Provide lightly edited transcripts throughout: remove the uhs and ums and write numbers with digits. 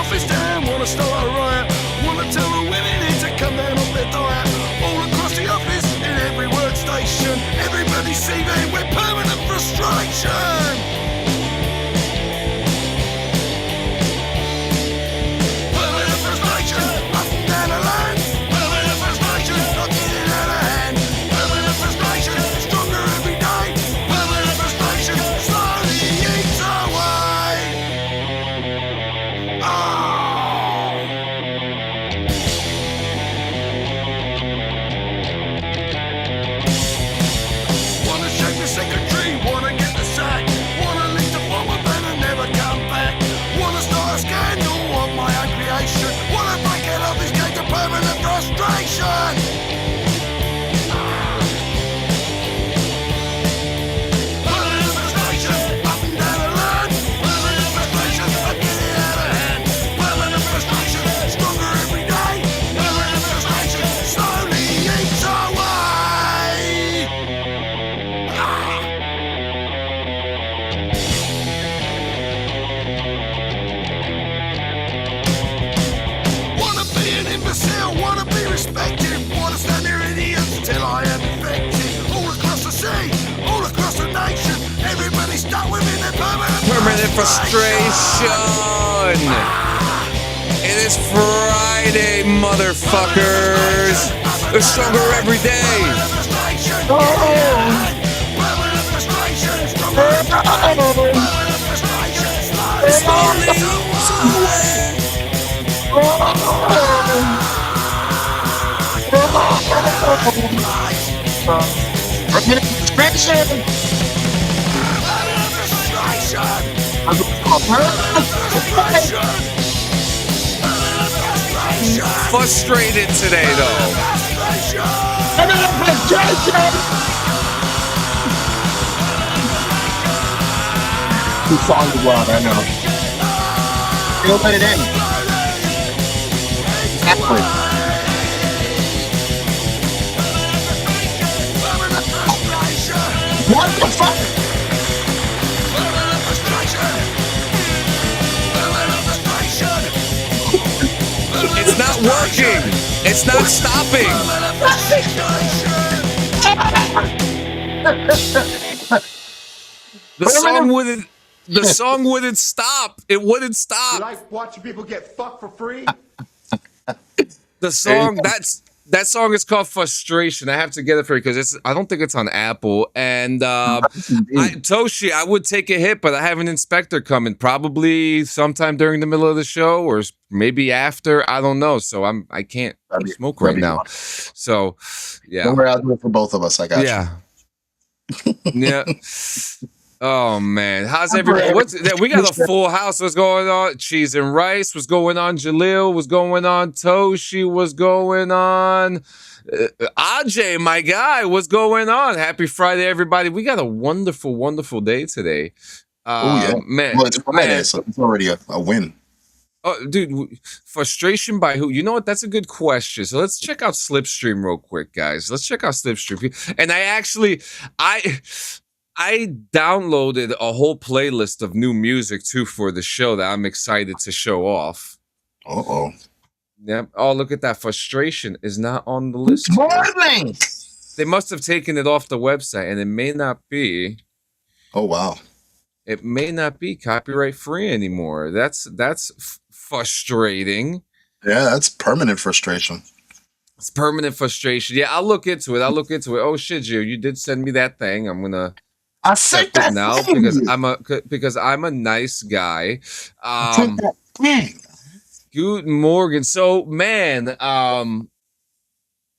office down, wanna start a riot, wanna tell the women need to come down off their diet. All across the office, in every workstation, everybody's seething with permanent frustration. Permanent frustration, up and down the line. Permanent frustration, not getting out of hand. Permanent frustration, stronger every day. Permanent frustration, slowly eats away. Wanna shake the secretary, wanna get the sack, wanna leave the former band and never come back. Wanna start a scandal on my own creation, wanna break out of this game to permanent frustration. Permanent frustration, up and down the line. Permanent frustration, I'm getting out of hand. Permanent frustration, stronger every day. Permanent frustration, slowly eats away. Wanna be an imbecile, wanna be respected, wanna stand there idiots till I am infected. All across the sea, all across the nation, everybody's stuck within their Permanent frustration. It is Friday, motherfuckers. They're stronger every day. Frustrated today, though. Two songs as well, I know. You'll let it in. Exactly. What the fuck? It's not working. It's not stopping. The song wouldn't stop. It wouldn't stop. You like watching people get fucked for free? The song that song is called Frustration. I have to get it for you because I don't think it's on Apple. And Toshi, I would take a hit, but I have an inspector coming probably sometime during the middle of the show or maybe after. I don't know. So I can't smoke right now. So yeah, Don't worry, I'll do it for both of us. I got you. yeah. Yeah. Oh man, how's everybody? We got a full house. What's going on? Cheese and rice. What's going on? Jalil. What's going on? Toshi. What's going on? Ajay, my guy. What's going on? Happy Friday, everybody. We got a wonderful, wonderful day today. Oh yeah, man. Well, it's Friday, so it's already a win. Oh, dude, frustration by who? You know what? That's a good question. So let's check out Slipstream real quick, guys. Let's check out Slipstream. And I downloaded a whole playlist of new music too for the show that I'm excited to show off. Uh-oh. Yep. Oh, look at that. Frustration is not on the list. Morning. They must have taken it off the website, and it may not be. Oh wow. It may not be copyright free anymore. That's frustrating. Yeah, that's permanent frustration. It's permanent frustration. Yeah, I'll look into it. Oh shit, Gio, you did send me that thing. I'm gonna I said accept it that now thing. because I'm a nice guy. I said that thing. Good Morgan. So man,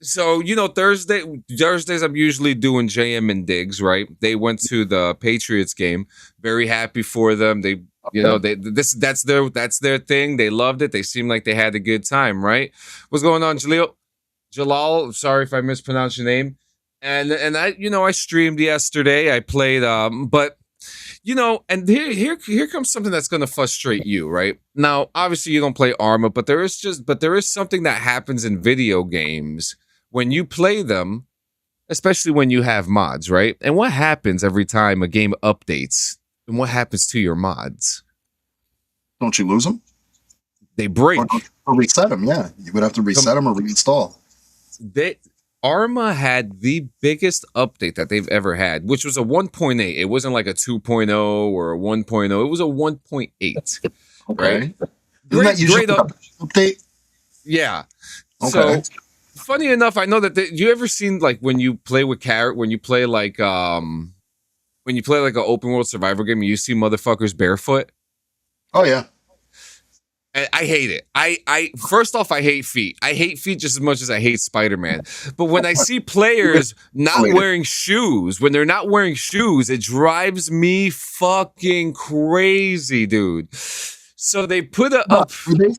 so you know Thursdays I'm usually doing JM and Diggs, right? They went to the Patriots game. Very happy for them. They that's their thing. They loved it. They seemed like they had a good time, right? What's going on, Jalal? Sorry if I mispronounced your name. And I streamed yesterday. I played but and here comes something that's going to frustrate you, right? Now, obviously you don't play Arma, but there is something that happens in video games when you play them, especially when you have mods, right? And what happens every time a game updates? And what happens to your mods? Don't you lose them? They break. Or reset them, yeah. You would have to reset them or reinstall. Arma had the biggest update that they've ever had, which was a 1.8. It wasn't like a 2.0 or a 1.0. It was a 1.8. Okay. Right? Isn't that usually great update? Yeah. Okay. So funny enough, I know that you ever seen like when you play with when you play like an open world survival game, you see motherfuckers barefoot. Oh yeah. And I hate it. I first off, I hate feet. I hate feet just as much as I hate Spider-Man. But when I see players not wearing shoes, when they're not wearing shoes, it drives me fucking crazy, dude. So they put up.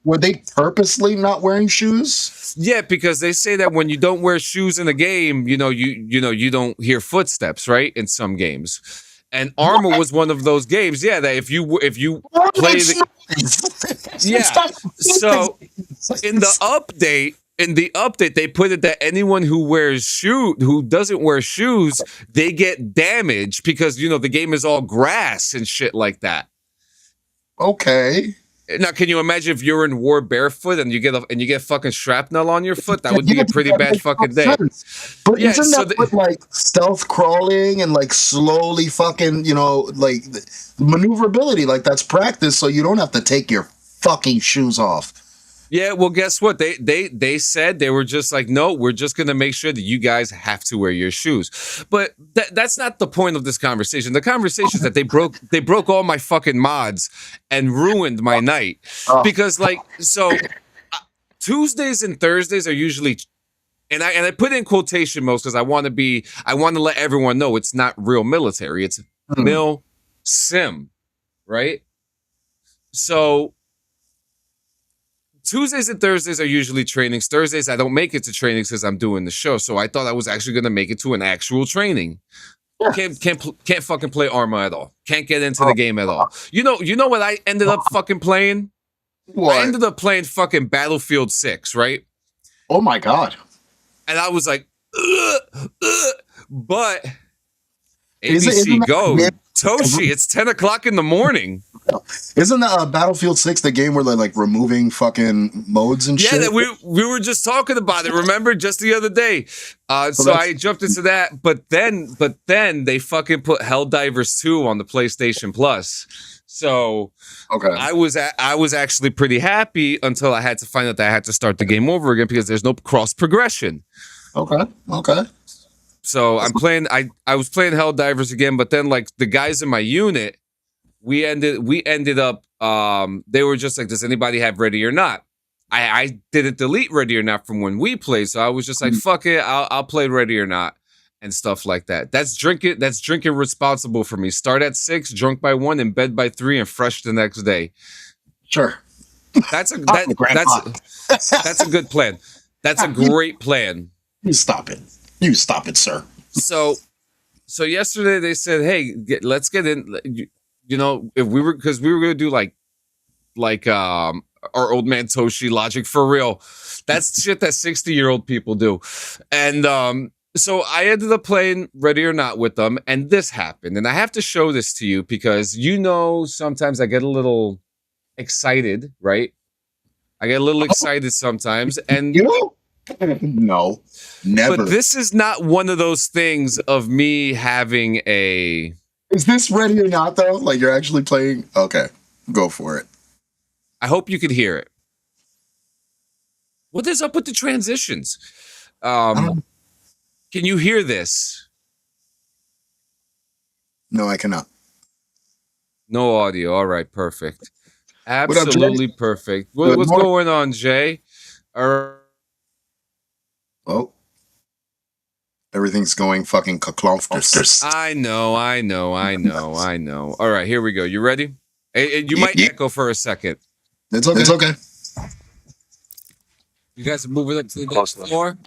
Were they purposely not wearing shoes? Yeah, because they say that when you don't wear shoes in a game, you don't hear footsteps, right? In some games. And Arma was one of those games, yeah, that if you play the yeah. So in the update, they put it that anyone who doesn't wear shoes, they get damaged because the game is all grass and shit like that. Okay. Now, can you imagine if you're in war barefoot and you get fucking shrapnel on your foot? That would be a pretty bad fucking day. But isn't that with like stealth crawling and like slowly fucking, like maneuverability? Like that's practice, so you don't have to take your fucking shoes off. Yeah, well, guess what? They said they were just like, no, we're just gonna make sure that you guys have to wear your shoes. But that's not the point of this conversation. The conversation is that they broke all my fucking mods and ruined my night because Tuesdays and Thursdays are usually, and I put in quotation marks because I want to let everyone know it's not real military. It's mil sim, right? So Tuesdays and Thursdays are usually trainings. Thursdays, I don't make it to trainings because I'm doing the show. So I thought I was actually going to make it to an actual training. Yeah. Can't fucking play Arma at all. Can't get into the game at all. You know what I ended up fucking playing? What? I ended up playing fucking Battlefield 6, right? Oh my God. And I was like, but ABC Go, Toshi, it's 10 o'clock in the morning. Isn't Battlefield 6 the game where they're like removing fucking modes and shit? Yeah, we were just talking about it. Remember, just the other day. So I jumped into that, but then they fucking put Helldivers 2 on the PlayStation Plus. So okay, I was actually pretty happy until I had to find out that I had to start the game over again because there's no cross progression. Okay. So I'm playing. I was playing Helldivers again, but then like the guys in my unit. We ended up, they were just like, does anybody have Ready or Not? I didn't delete Ready or Not from when we played, so I was just like, fuck it, I'll play Ready or Not and stuff like that. That's drinking responsible for me. Start at 6, drunk by 1, in bed by 3, and fresh the next day. Sure. That's a good plan. That's a great plan. You stop it, sir. So yesterday they said, hey, let's get in. If we were going to do like our old man Toshi logic for real. That's shit that 60-year-old people do. And so I ended up playing Ready or Not with them, and this happened. And I have to show this to you because sometimes I get a little excited, right? I get a little excited sometimes, and no, never. But this is not one of those things of me having a. Is this Ready or Not, though? Like, you're actually playing? Okay, go for it. I hope you could hear it. What is up with the transitions? Can you hear this? No, I cannot. No audio. All right, perfect. Absolutely perfect. What's going on, Jay? Oh. Everything's going fucking kaklonksters. I know. All right, here we go. You ready? You might echo for a second. It's okay. You guys are moving up to the next floor?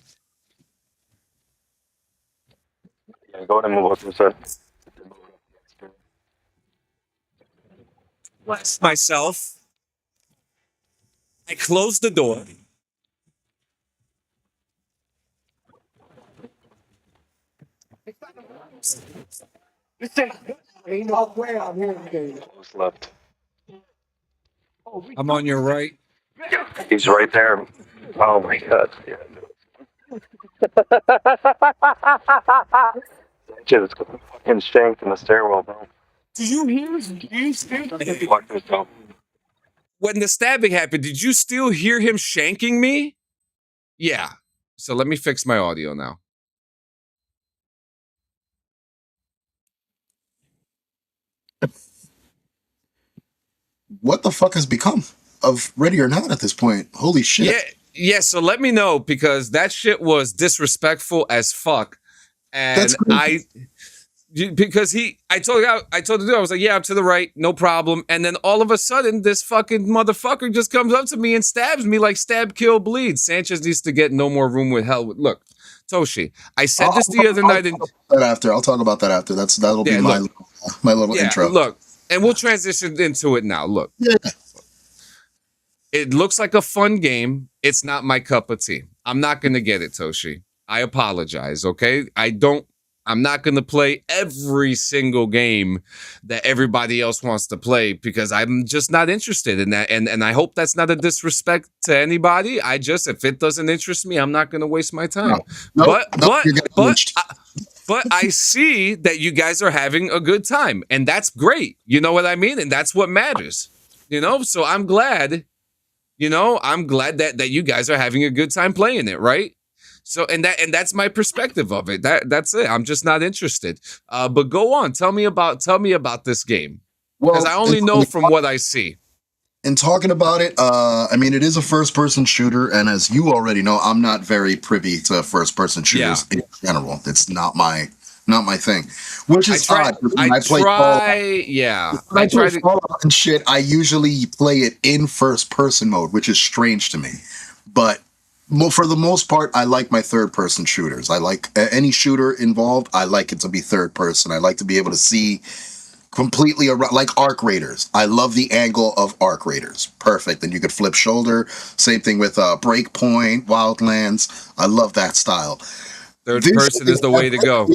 Yeah, go ahead and move up to the side. Bless myself. I closed the door. Ain't no way I'm here today. Who's left? I'm on your right. He's right there. Oh my god. Yeah. Just fucking shanked in the stairwell, bro. Did you hear him? Walked himself. When the stabbing happened, did you still hear him shanking me? Yeah. So let me fix my audio now. What the fuck has become of Ready or Not at this point? Holy shit. Yeah, so let me know, because that shit was disrespectful as fuck. And That's crazy. I told the dude, I was like, yeah, I'm to the right, no problem. And then all of a sudden, this fucking motherfucker just comes up to me and stabs me like stab, kill, bleed. Sanchez needs to get no more room with hell. Look, Toshi, I said this the other night. I'll talk about that after. That'll be my little intro. Look, and we'll transition into it now. Look. Yeah. It looks like a fun game. It's not my cup of tea. I'm not going to get it, Toshi. I apologize, okay? I'm not going to play every single game that everybody else wants to play, because I'm just not interested in that. And I hope that's not a disrespect to anybody. If it doesn't interest me, I'm not going to waste my time. But I see that you guys are having a good time, and that's great. You know what I mean? And that's what matters. So I'm glad. I'm glad that you guys are having a good time playing it, right? So and that's my perspective of it. That's it. I'm just not interested. But go on. Tell me about this game, because I only know from what I see. In talking about it, I mean, it is a first-person shooter, and as you already know, I'm not very privy to first-person shooters in general. It's not my thing, which is odd. I play Fallout and shit, I usually play it in first-person mode, which is strange to me. But for the most part, I like my third-person shooters. I like any shooter involved. I like it to be third-person. I like to be able to see completely around, like Arc Raiders. I love the angle of Arc Raiders. Perfect. And you could flip shoulder. Same thing with Breakpoint, Wildlands. I love that style. Third person is the way to go.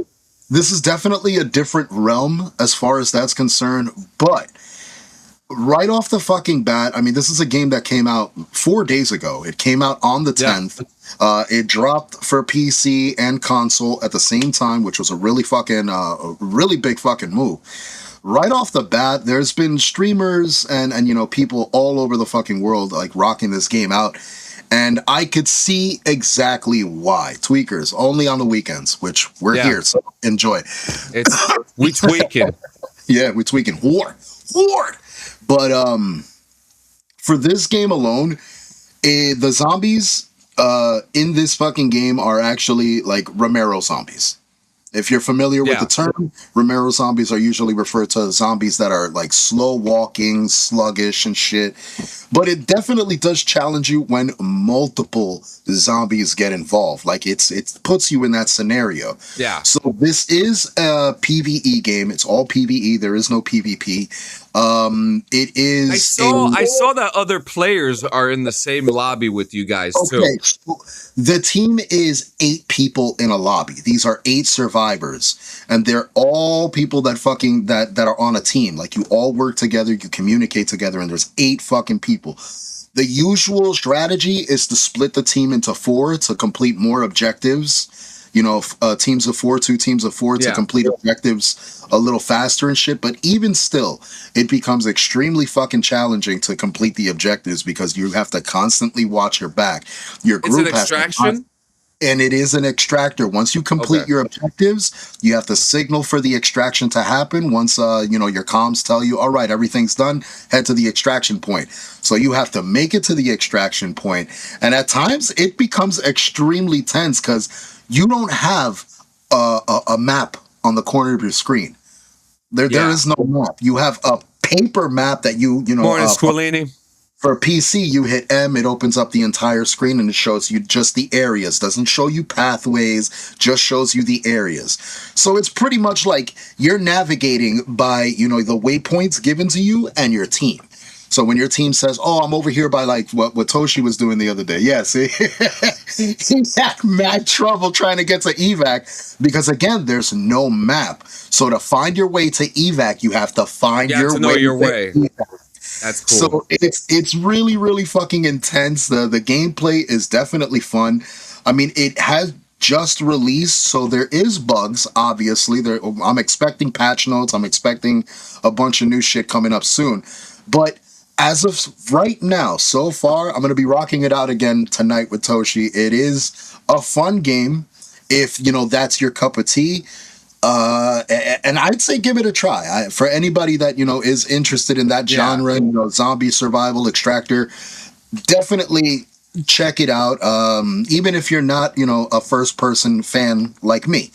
This is definitely a different realm as far as that's concerned, but right off the fucking bat, I mean, this is a game that came out 4 days ago. It came out on the 10th. It dropped for PC and console at the same time, which was a really big fucking move. Right off the bat, there's been streamers and people all over the fucking world like rocking this game out. And I could see exactly why. Tweakers, only on the weekends, which we're here, so enjoy. We tweaking. Yeah, we tweaking. Horde. But for this game alone, the zombies in this fucking game are actually like Romero zombies. If you're familiar with the term, Romero zombies are usually referred to as zombies that are like slow walking, sluggish and shit. But it definitely does challenge you when multiple zombies get involved. Like it puts you in that scenario. Yeah. So this is a PvE game. It's all PvE. There is no PvP. It is. I saw that other players are in the same lobby with you guys too. So the team is 8 people in a lobby. These are 8 survivors, and they're all people that are on a team. Like you all work together, you communicate together, and there's 8 fucking people. The usual strategy is to split the team into 4 to complete more objectives. Teams of 4, 2 teams of 4 to complete objectives a little faster and shit. But even still, it becomes extremely fucking challenging to complete the objectives because you have to constantly watch your back. Your group it's an extraction? And it is an extractor. Once you complete your objectives, you have to signal for the extraction to happen. Once your comms tell you, all right, everything's done, head to the extraction point. So you have to make it to the extraction point. And at times it becomes extremely tense because you don't have a map on the corner of your screen. There is no map. You have a paper map that Morning, Squillini. For PC, you hit M, it opens up the entire screen and it shows you just the areas. Doesn't show you pathways, just shows you the areas. So it's pretty much like you're navigating by, the waypoints given to you and your team. So when your team says, oh, I'm over here by like what Toshi was doing the other day. Yeah, see? He had mad trouble trying to get to evac because, again, there's no map. So to find your way to evac, you have to find your way. That's cool. So it's really really fucking intense. The gameplay is definitely fun. I mean, it has just released, so there is bugs. Obviously, I'm expecting patch notes. I'm expecting a bunch of new shit coming up soon. But as of right now, so far, I'm gonna be rocking it out again tonight with Toshi. It is a fun game if that's your cup of tea. And I'd say give it a try. For anybody that is interested in that genre, zombie survival extractor, definitely check it out. Even if you're not a first person fan like me,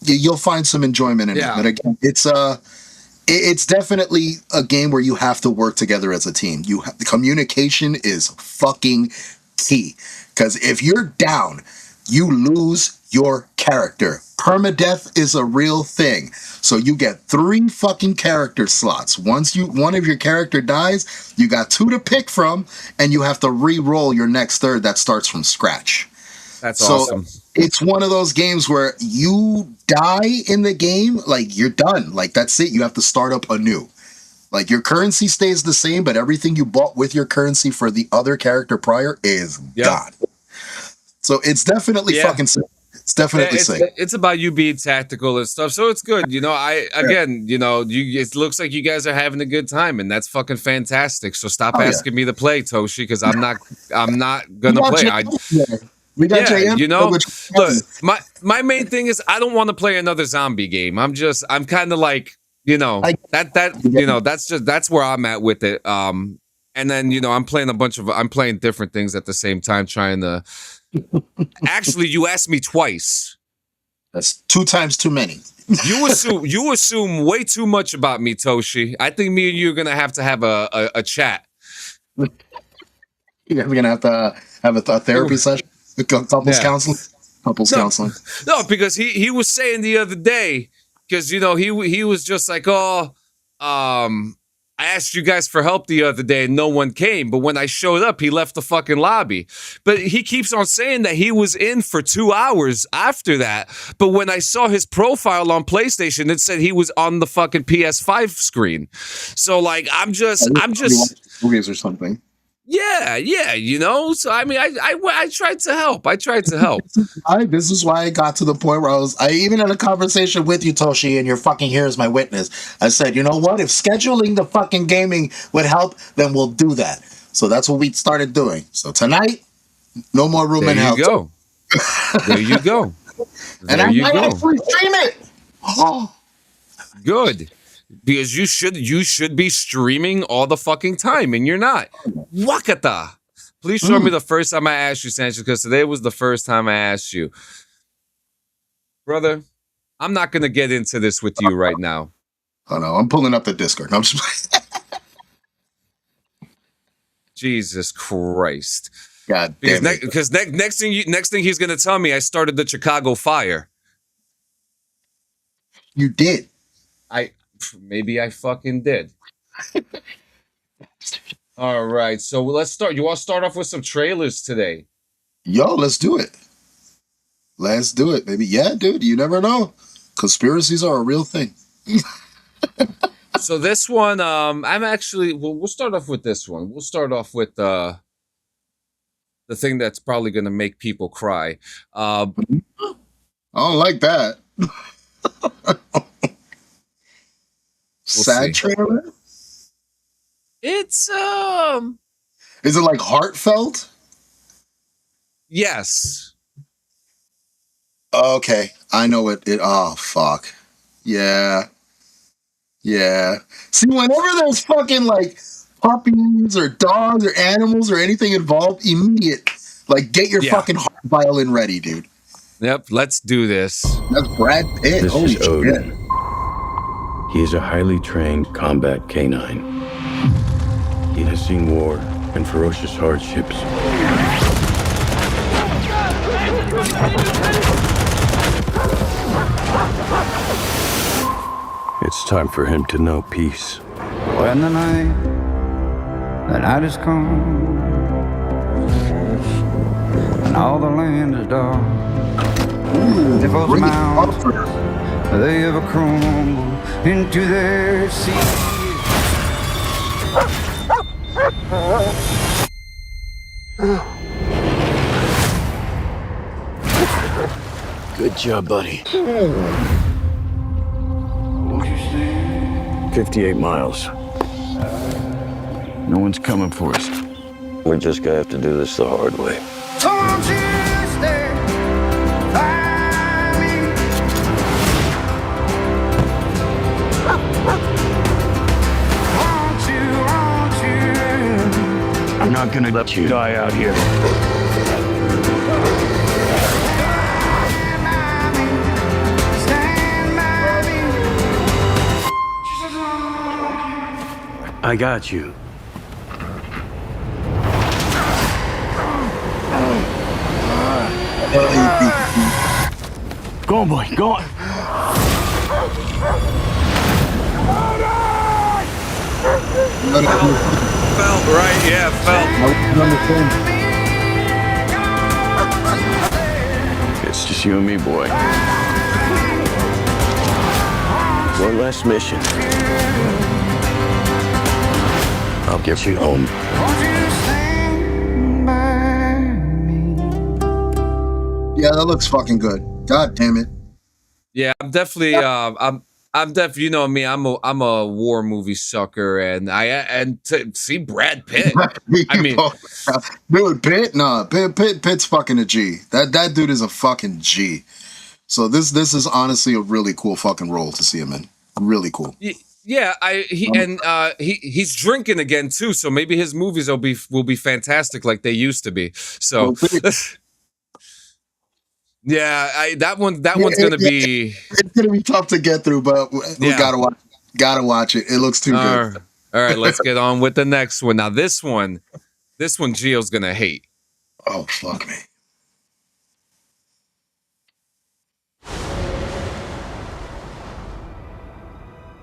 you'll find some enjoyment in it. But again, it's definitely a game where you have to work together as a team. The communication is fucking key, because if you're down, you lose your character. Permadeath is a real thing. So you get 3 fucking character slots. Once one of your character dies, you got 2 to pick from, and you have to re-roll your next third that starts from scratch. That's awesome. It's one of those games where you die in the game, like you're done. Like that's it. You have to start up anew. Like your currency stays the same, but everything you bought with your currency for the other character prior is gone. So it's definitely fucking sick. It's definitely sick. It's about you being tactical and stuff, so it's good. It looks like you guys are having a good time, and that's fucking fantastic. So stop asking me to play, Toshi, because I'm not gonna play. We got look, my main thing is I don't want to play another zombie game. I'm kind of like, that's where I'm at with it. And then I'm playing different things at the same time, trying to. Actually, you asked me twice. That's 2 times too many. You assume way too much about me, Toshi. I think me and you are gonna have a chat. We're gonna have to have a therapy session, couples counseling. Counseling. No, because he was saying the other day, because he was just like, I asked you guys for help the other day and no one came. But when I showed up, he left the fucking lobby. But he keeps on saying that he was in for 2 hours after that. But when I saw his profile on PlayStation, it said he was on the fucking PS5 screen. So like, I'm just movies or something. Yeah. So I mean, I tried to help. This is why I got to the point where I even had a conversation with you, Toshi, and you're fucking here as my witness. I said, you know what? If scheduling the fucking gaming would help, then we'll do that. So that's what we started doing. So tonight, no more room in hell. There you go. And I might actually stream it. Oh, good. Because you should be streaming all the fucking time, and you're not. Wakata. Please show me the first time I asked you, Sanchez, because today was the first time I asked you. Brother, I'm not going to get into this with you right now. Oh, no, I'm pulling up the Discord. I'm just Jesus Christ. God damn it. Because next thing he's going to tell me, I started the Chicago fire. You did. Maybe I fucking did. All right, so let's start. You want to start off with some trailers today? Yo, let's do it. Let's do it, baby. Yeah, dude, you never know. Conspiracies are a real thing. So this one, we'll start off with this one. We'll start off with the thing that's probably going to make people cry. I don't like that. Sad trailer? It's Is it like heartfelt? Yes. Okay, I know it. Oh fuck. Yeah. See, whenever there's fucking like puppies or dogs or animals or anything involved, immediate. Like, get your fucking heart violin ready, dude. Yep, let's do this. That's Brad Pitt. This Holy is Odin. shit. He is a highly trained combat canine. He has seen war and ferocious hardships. It's time for him to know peace. When the night is come, and all the land is dark. If those mountains, they ever crumble into their seas. Good job, buddy. 58 miles. No one's coming for us. We're just gonna have to do this the hard way. Won't you stay by me? Won't you? I'm not gonna let you die out here. Stand by me. I got you. Go on, boy. Go on. Felt right, yeah, felt. It's just you and me, boy. One last mission. I'll get you home. Won't you stand by me? Yeah, that looks fucking good. God damn it. Yeah, I'm definitely I'm definitely, you know me, I'm a war movie sucker, and to see Brad Pitt. I mean, dude, Pitt's fucking a G. That dude is a fucking G. So this is honestly a really cool fucking role to see him in. Really cool. yeah, he's drinking again too, so maybe his movies will be fantastic like they used to be. So yeah, that one's gonna be. It's gonna be tough to get through, but we gotta watch it. It looks too good. All right, let's get on with the next one. Now this one Gio's gonna hate. Oh fuck me.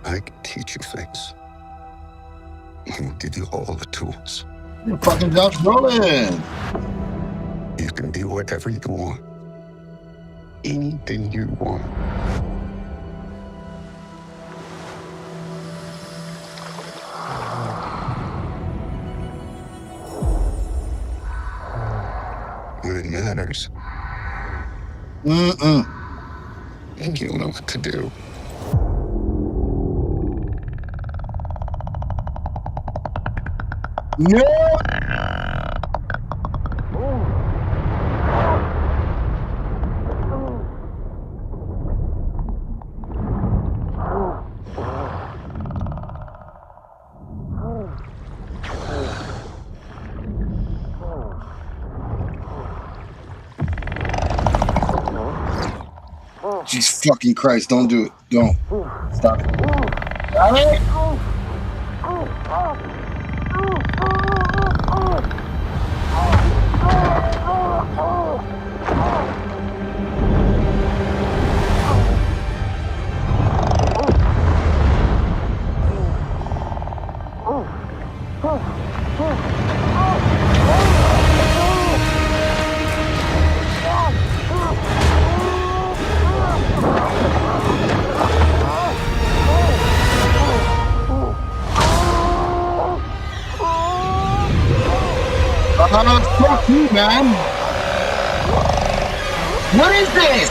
I can teach you things. I will give you all the tools. You're fucking Josh Brolin. You can be whatever you want. Anything you want. When it matters, and you'll know what to do. No. Jesus fucking Christ, don't do it. Don't. Stop it. Stop it. Fuck you, man. What is this?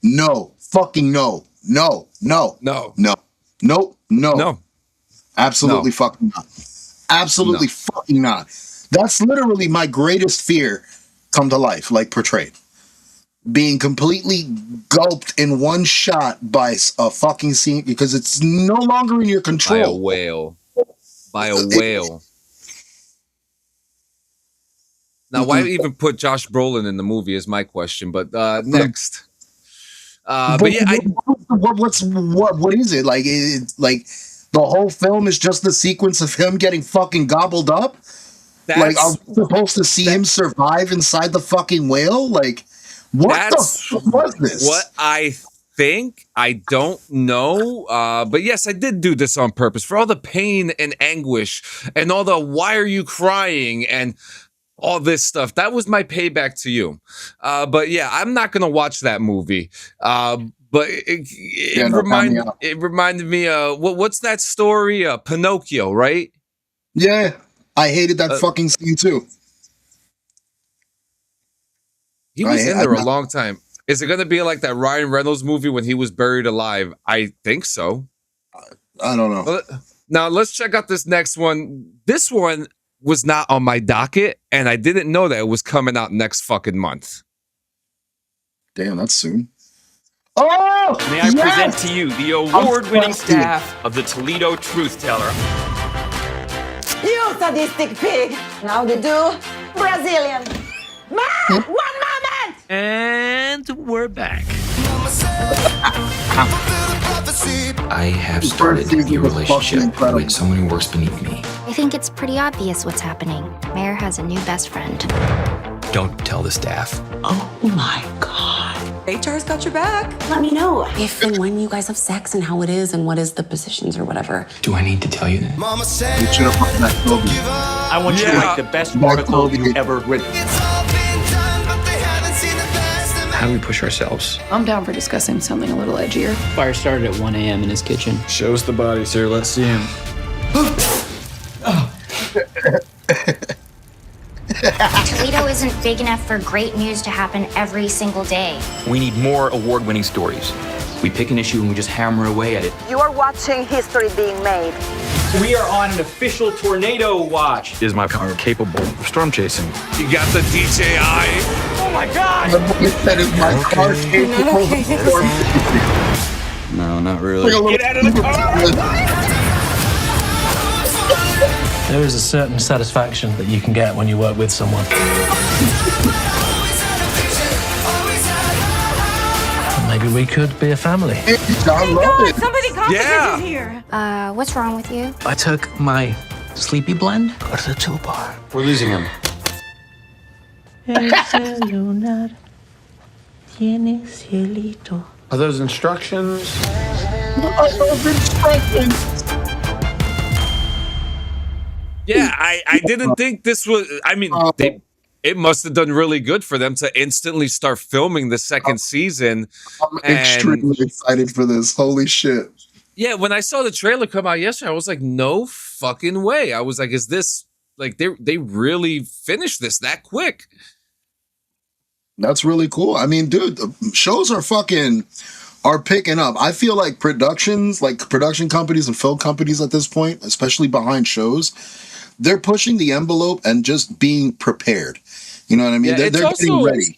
No. Fucking no. No. Absolutely No. fucking not. Absolutely fucking not. That's literally my greatest fear come to life, like portrayed. Being completely gulped in one shot by a fucking scene because it's no longer in your control. By a whale. Now, why even put Josh Brolin in the movie is my question. But next, but yeah, what is it like? Like the whole film is just the sequence of him getting fucking gobbled up. Like, are we supposed to see him survive inside the fucking whale? Like, what the fuck was this? What I think. I don't know. But yes, I did do this on purpose for all the pain and anguish and all the why are you crying and all this stuff. That was my payback to you. But yeah, I'm not going to watch that movie. But it reminded me of what's that story? Pinocchio, right? Yeah. I hated that fucking scene too. He was in there a long time. Is it going to be like that Ryan Reynolds movie when he was buried alive? I think so. I don't know. Now let's check out this next one. This one was not on my docket, and I didn't know that it was coming out next fucking month. Damn, that's soon. Oh! May I present to you the award-winning staff of the Toledo Truth Teller. You sadistic pig! Now they do Brazilian. Man, 1 moment! And we're back. I have started a relationship with someone who works beneath me. I think it's pretty obvious what's happening. Mayor has a new best friend. Don't tell the staff. Oh my God. HR's got your back. Let me know if and when you guys have sex and how it is and what is the positions or whatever. Do I need to tell you that? Mama said, I want you to write the best article you've ever written. How do we push ourselves? I'm down for discussing something a little edgier. Fire started at 1 a.m. in his kitchen. Show us the body, sir. Let's see him. Toledo isn't big enough for great news to happen every single day. We need more award-winning stories. We pick an issue and we just hammer away at it. You are watching history being made. We are on an official tornado watch. Is my car capable of storm chasing? You got the DJI. Oh my God! No, not really. Get out of the car! There is a certain satisfaction that you can get when you work with someone. Maybe we could be a family. I love it. Somebody complicated here. What's wrong with you? I took my sleepy blend, go to the tool bar. We're losing him. Are those instructions? Yeah, I didn't think this was. I mean, it must have done really good for them to instantly start filming the second season. I'm extremely excited for this. Holy shit. Yeah, when I saw the trailer come out yesterday, I was like, no fucking way. I was like, is this like they really finished this that quick? That's really cool. I mean, dude, shows are picking up. I feel like production companies and film companies at this point, especially behind shows, they're pushing the envelope and just being prepared. You know what I mean? Yeah, they're getting ready.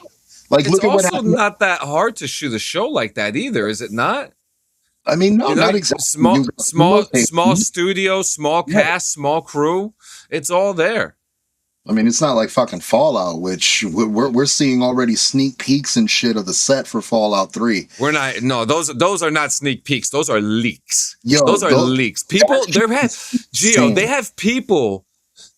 Like, look at what happened. It's also not that hard to shoot a show like that either, is it not? I mean, no, not exactly. Small studio, small cast, small crew. It's all there. I mean, it's not like fucking Fallout, which we're seeing already sneak peeks and shit of the set for Fallout 3. We're not. No, those are not sneak peeks. Those are leaks. Yo, those are leaks. People, they have people.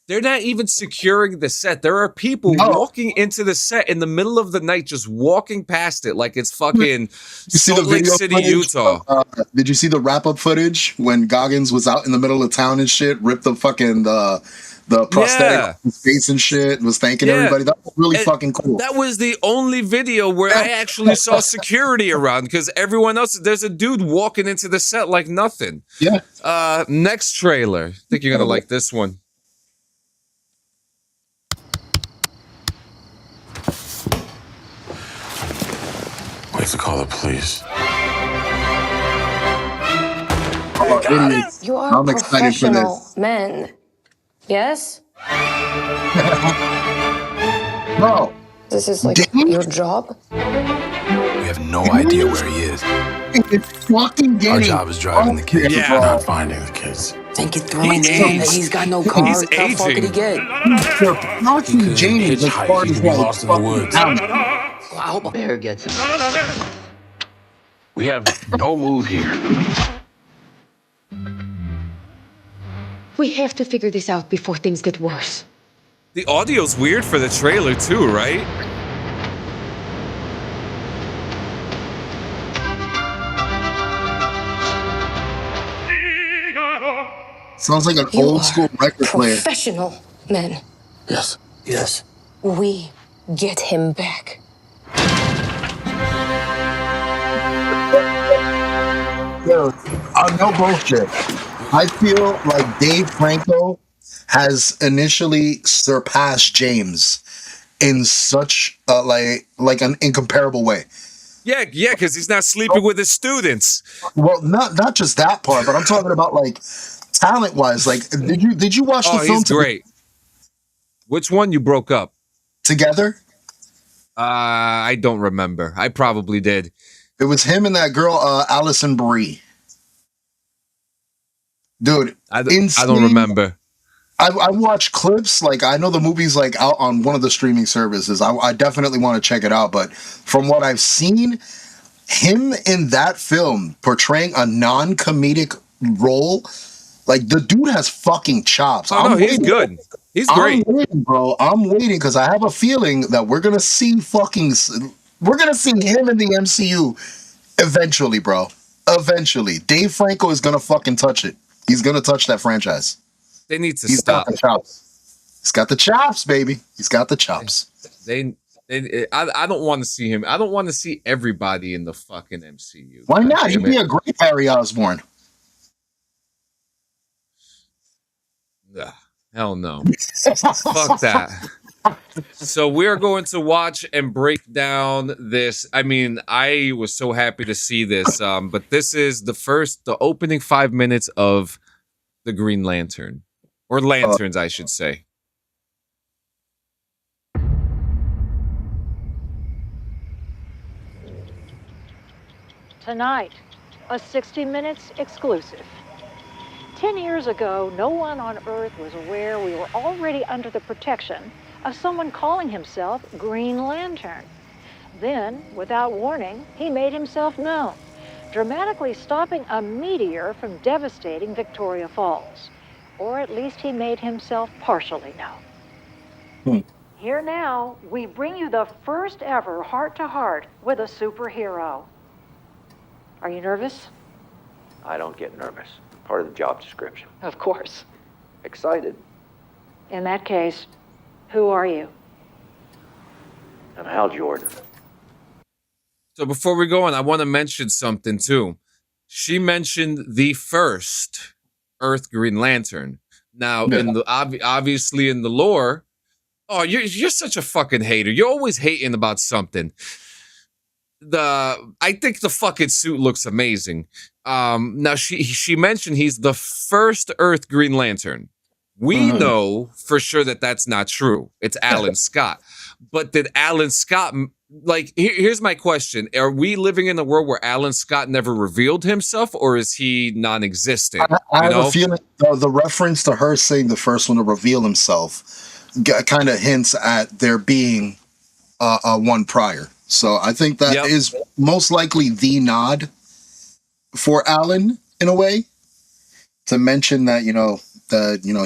They're not even securing the set. There are people walking into the set in the middle of the night, just walking past it like it's fucking Salt Lake City, Utah. Did you see the wrap-up footage when Goggins was out in the middle of town and shit, ripped the fucking the prosthetic on his face and shit, was thanking everybody? That was really fucking cool. That was the only video where I actually saw security around, because everyone else, there's a dude walking into the set like nothing. Yeah. Next trailer. I think you're gonna like this one. We have to call the police. You are professional men. Yes? No. This is like your job? We have no idea where he is. It's fucking Our job is driving the kids, not finding the kids. Think you're throwing He in? aged. He's got no car. He's How far could he aging. get? Surpassing James as far as like fucking talent. Well, I hope a bear gets him. We have no move here. We have to figure this out before things get worse. The audio's weird for the trailer too, right? Sounds like an You old are school record player. Professional men. Yes. Yes. We get him back. Yo, no bullshit. I feel like Dave Franco has initially surpassed James in such like an incomparable way. Yeah, because he's not sleeping with his students. Well, not just that part, but I'm talking about like talent wise. Like, did you watch the film? He's great. Which one you broke up? Together? I don't remember. I probably did. It was him and that girl, Allison Brie. Dude, I don't remember. I watched clips. Like, I know the movie's like out on one of the streaming services. I definitely want to check it out. But from what I've seen, him in that film portraying a non-comedic role, like the dude has fucking chops. Oh, no, he's good. He's great. I'm waiting, bro. I'm waiting because I have a feeling that we're gonna see him in the MCU eventually, bro. Eventually, Dave Franco is gonna fucking touch it. He's gonna touch that franchise. They need to He's stop. got the chops. He's got the chops, baby. He's got the chops. I don't want to see him. I don't want to see everybody in the fucking MCU. Why God not? damn He'd be it. a great Harry Osborn. Ugh, hell no. Fuck that. So we're going to watch and break down this. I mean, I was so happy to see this, but this is the opening 5 minutes of the Green Lantern, or Lanterns, I should say. Tonight, a 60 Minutes exclusive. 10 years ago, no one on Earth was aware we were already under the protection of someone calling himself Green Lantern. Then, without warning, he made himself known, dramatically stopping a meteor from devastating Victoria Falls. Or at least he made himself partially known. Here now, we bring you the first ever heart-to-heart with a superhero. Are you nervous? I don't get nervous. Part of the job description. Of course. Excited. In that case, who are you? I'm Hal Jordan. So before we go on, I want to mention something too. She mentioned the first Earth Green Lantern. Now, in the obviously in the lore, oh, you're such a fucking hater. You're always hating about something. I think the fucking suit looks amazing. Now she mentioned he's the first Earth Green Lantern. We know for sure that that's not true. It's Alan Scott. But did Alan Scott, like, here's my question. Are we living in a world where Alan Scott never revealed himself, or is he non-existent? I have a feeling the reference to her saying the first one to reveal himself kind of hints at there being one prior. So I think that is most likely the nod for Alan in a way to mention that,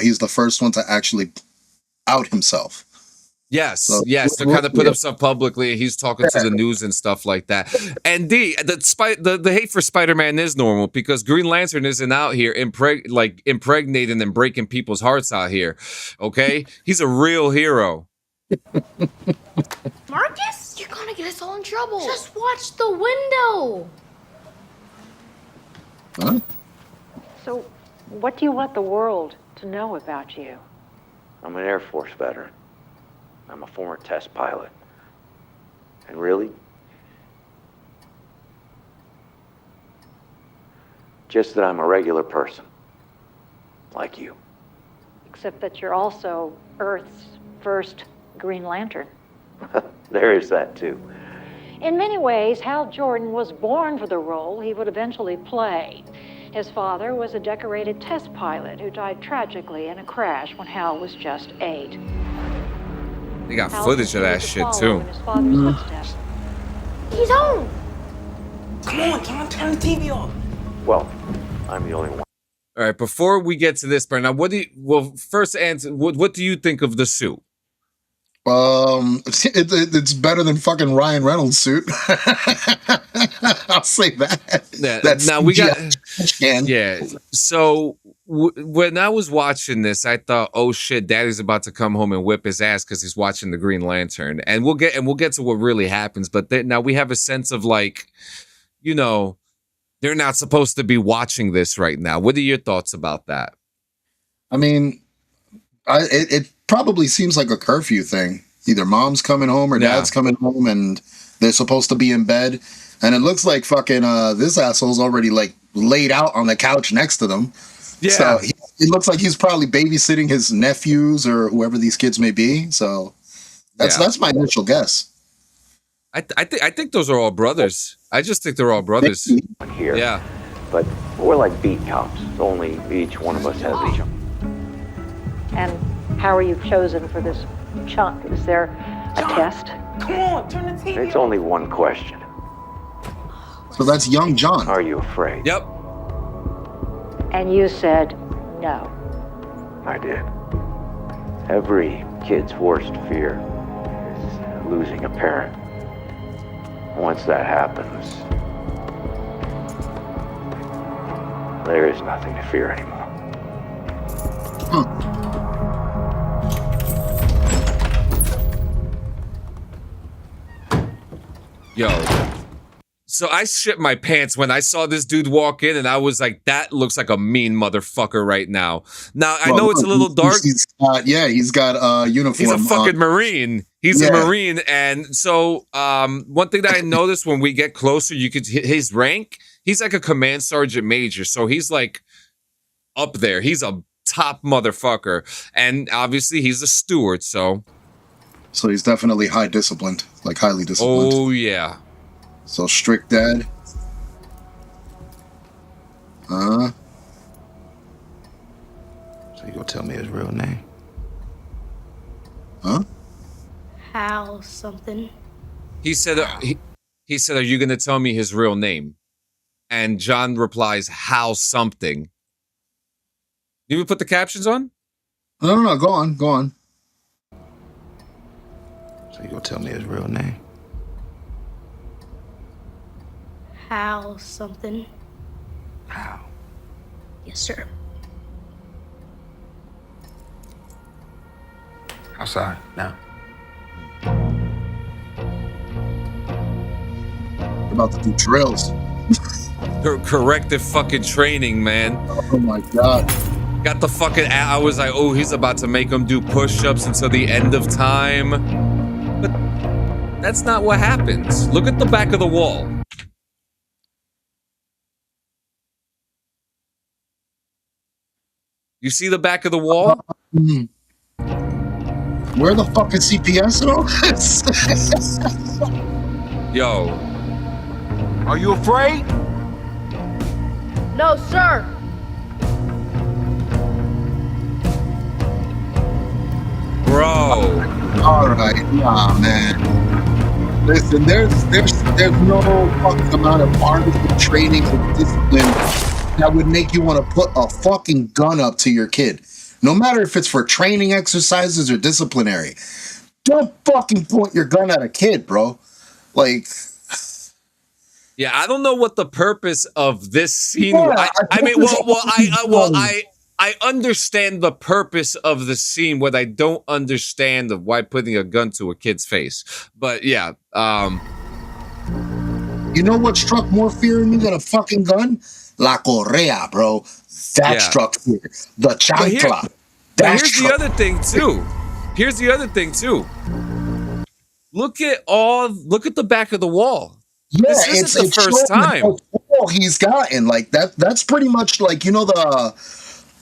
he's the first one to actually out himself. Yes, So, to kind of put himself publicly. He's talking to the news and stuff like that. And the hate for Spider-Man is normal because Green Lantern isn't out here impregnating and breaking people's hearts out here. Okay, he's a real hero. Marcus, you're gonna get us all in trouble. Just watch the window. Huh? So, what do you want the world to know about you? I'm an Air Force veteran. I'm a former test pilot. And really, just that I'm a regular person. Like you. Except that you're also Earth's first Green Lantern. There is that too. In many ways, Hal Jordan was born for the role he would eventually play. His father was a decorated test pilot who died tragically in a crash when Hal was just 8. They got Hal footage of that continued to shit follow too. in his father's footsteps. He's home. Come on, John, turn the TV off. Well, I'm the only one. All right, before we get to this part, now, first answer, what do you think of the suit? It's better than fucking Ryan Reynolds' suit. I'll say that. Yeah, That's now we got, CGI. yeah. So when I was watching this, I thought, oh shit, Daddy's about to come home and whip his ass because he's watching the Green Lantern, and we'll get to what really happens. But now we have a sense of like, you know, they're not supposed to be watching this right now. What are your thoughts about that? I mean, it probably seems like a curfew thing. Either mom's coming home or dad's coming home, and they're supposed to be in bed. And it looks like fucking this asshole's already like laid out on the couch next to them. Yeah. So it looks like he's probably babysitting his nephews or whoever these kids may be. So that's my initial guess. I think those are all brothers. I just think they're all brothers. Here. Yeah. But we're like beat cops. Only each one of us has each. And how are you chosen for this chunk? Is there a test? Come on, turn the TV It's only one question. So that's young John. Are you afraid? Yep. And you said no. I did. Every kid's worst fear is losing a parent. Once that happens, there is nothing to fear anymore. Yo. So I shit my pants when I saw this dude walk in, and I was like, that looks like a mean motherfucker right now. Now, I know it's a little dark. He's got a uniform. He's a fucking Marine. He's a Marine. And so one thing that I noticed when we get closer, you could hit his rank. He's like a command sergeant major. So he's like up there. He's a top motherfucker. And obviously he's a steward. So he's definitely highly disciplined. Oh, yeah. So strict dad. So you gonna tell me his real name? Huh? Hal something. He said, he said, are you going to tell me his real name? And John replies, Hal something. You even put the captions on? No. Go on. So you gonna tell me his real name? Hal something. How? Yes, sir. Outside now. We're about to do drills. Corrective fucking training, man. Oh my god. Got the fucking. I was like, oh, he's about to make him do push-ups until the end of time. But that's not what happens. Look at the back of the wall. You see the back of the wall? Where the fuck is CPS and all this? Yo. Are you afraid? No, sir. Bro. All right, nah, man. Listen, there's no fucking amount of artificial training and discipline that would make you want to put a fucking gun up to your kid. No matter if it's for training exercises or disciplinary. Don't fucking point your gun at a kid, bro. Like... Yeah, I don't know what the purpose of this scene. Yeah, I understand the purpose of the scene. What I don't understand of why putting a gun to a kid's face. But yeah, you know what struck more fear in me than a fucking gun? La correa, bro. That struck fear. The chancla. But here's the other thing too. Look at the back of the wall. Yeah, this isn't the first time. He's gotten like that. That's pretty much like, you know, the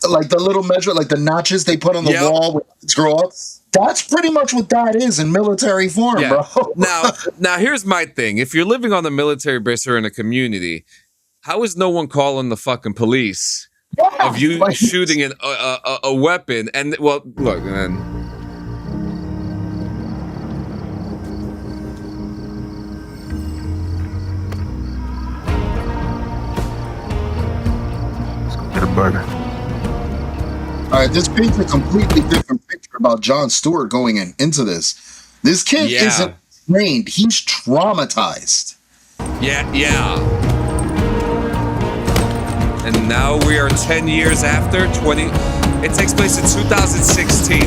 little measure, like the notches they put on the wall when kids grow up. That's pretty much what that is in military form, bro. Now here's my thing. If you're living on a military base or in a community, How is no one calling the fucking police of you shooting a weapon? And well, look, man. Let's go get a burger. All right, this paints a completely different picture about Jon Stewart going into this. This kid isn't trained; he's traumatized. Yeah. And now we are 10 years after 20. It takes place in 2016.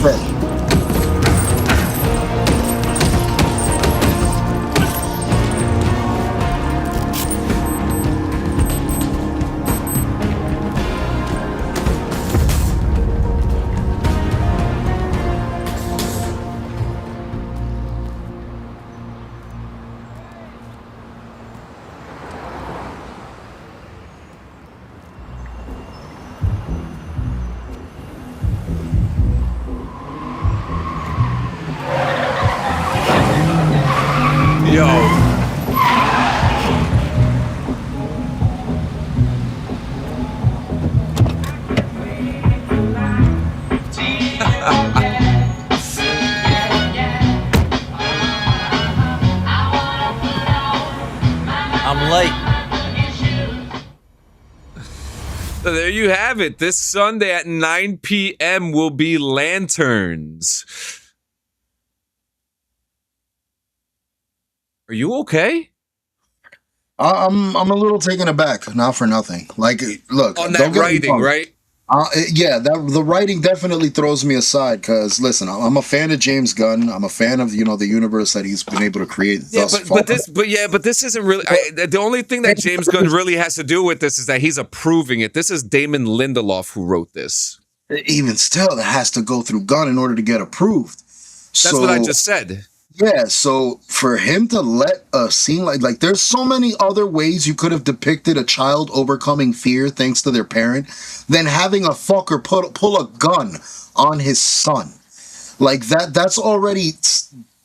I'm late. So there you have it. This Sunday at 9 p.m. will be Lanterns. Are you okay? I'm a little taken aback, not for nothing. Like, look, on that writing, right? Yeah, the writing definitely throws me aside because listen, I'm a fan of James Gunn. I'm a fan of the universe that he's been able to create. Yeah, but this isn't really. The only thing that James Gunn really has to do with this is that he's approving it. This is Damon Lindelof who wrote this. Even still, it has to go through Gunn in order to get approved. That's what I just said. Yeah, so for him to let a scene like there's so many other ways you could have depicted a child overcoming fear thanks to their parent than having a fucker pull a gun on his son. Like that's already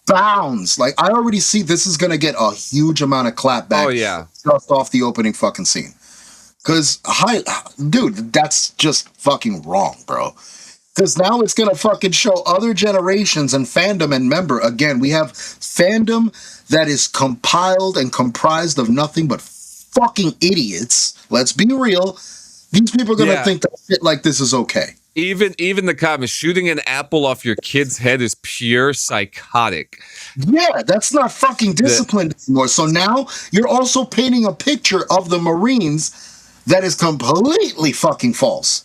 bounds. Like I already see this is gonna get a huge amount of clapback. Oh yeah. Just off the opening fucking scene. Cause dude, that's just fucking wrong, bro. Because now it's going to fucking show other generations and fandom. And remember, again, we have fandom that is compiled and comprised of nothing but fucking idiots. Let's be real. These people are going to think that shit like this is okay. Even the comments, shooting an apple off your kid's head is pure psychotic. Yeah, that's not fucking disciplined anymore. So now you're also painting a picture of the Marines that is completely fucking false.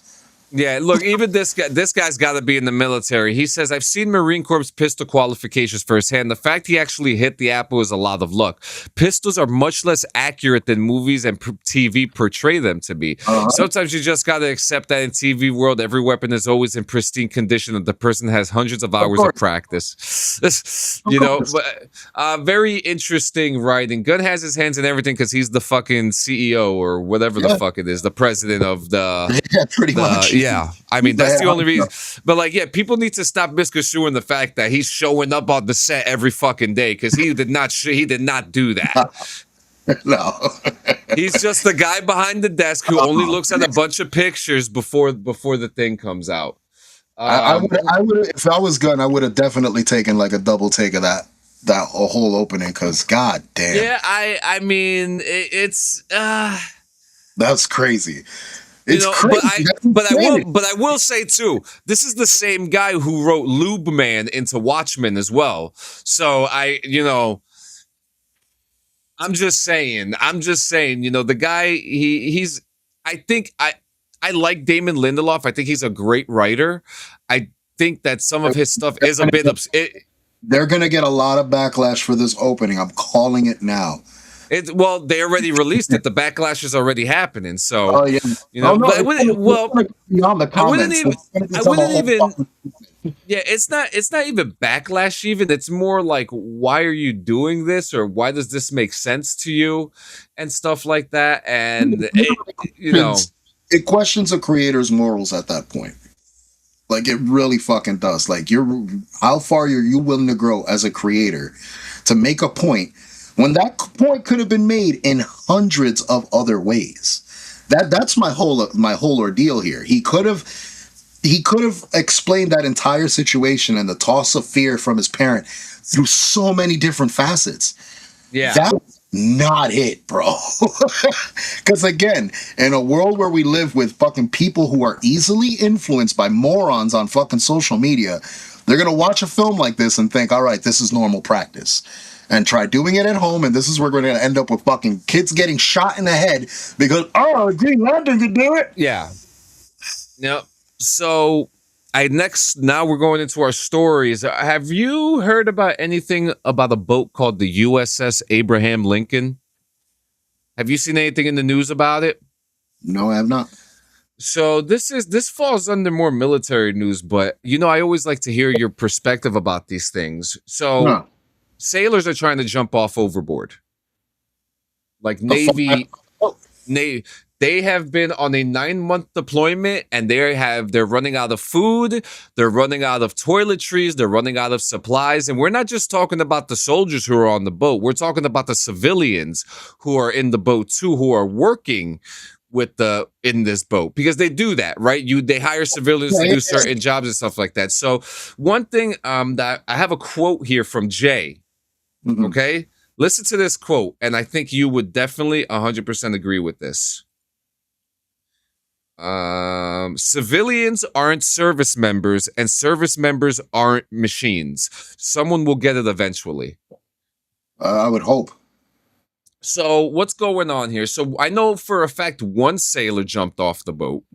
Yeah, look, even this guy's got to be in the military. He says, I've seen Marine Corps pistol qualifications firsthand. The fact he actually hit the apple is a lot of luck. Pistols are much less accurate than movies and TV portray them to be. Sometimes you just got to accept that in TV world, every weapon is always in pristine condition and the person has hundreds of hours of practice. Very interesting writing. Gunn has his hands in everything because he's the fucking CEO or whatever the fuck it is, the president of the... Yeah, pretty much. Yeah, I mean, that's the only reason. But like, yeah, people need to stop misconstruing the fact that he's showing up on the set every fucking day because he did not do that. No. He's just the guy behind the desk who only looks at a bunch of pictures before the thing comes out. I would if I was Gunn, I would have definitely taken like a double take of that whole opening because god damn. Yeah, I mean, it's that's crazy. It's crazy. But I will say too, this is the same guy who wrote Lube Man into Watchmen as well. So I'm just saying, the guy, he's I think I like Damon Lindelof. I think he's a great writer. I think that some of his stuff is a bit they're gonna get a lot of backlash for this opening. I'm calling it now. Well, they already released it. The backlash is already happening. So, I wouldn't even. Yeah, it's not even backlash. Even it's more like, why are you doing this, or why does this make sense to you, and stuff like that. And it questions a creator's morals at that point. Like it really fucking does. Like how far are you willing to grow as a creator to make a point when that point could have been made in hundreds of other ways. That's my whole ordeal here. He could have explained that entire situation and the toss of fear from his parent through so many different facets. Yeah. That was not it, bro. Because again, in a world where we live with fucking people who are easily influenced by morons on fucking social media, they're going to watch a film like this and think, all right, this is normal practice. And try doing it at home, and this is where we're going to end up with fucking kids getting shot in the head because, oh, Green Lantern could do it. Yeah. Yep. So now we're going into our stories. Have you heard about anything about a boat called the USS Abraham Lincoln? Have you seen anything in the news about it? No, I have not. So this falls under more military news, but I always like to hear your perspective about these things. So sailors are trying to jump off overboard. Like Navy, they have been on a 9-month deployment, and they're running out of food, they're running out of toiletries, they're running out of supplies, and we're not just talking about the soldiers who are on the boat. We're talking about the civilians who are in the boat too, who are working in this boat, because they do that, right? They hire civilians to do certain jobs and stuff like that. So one thing that I have a quote here from Jay. Okay, listen to this quote, and I think you would definitely 100% agree with this. Civilians aren't service members, and service members aren't machines. Someone will get it eventually. I would hope. So what's going on here? So I know for a fact one sailor jumped off the boat.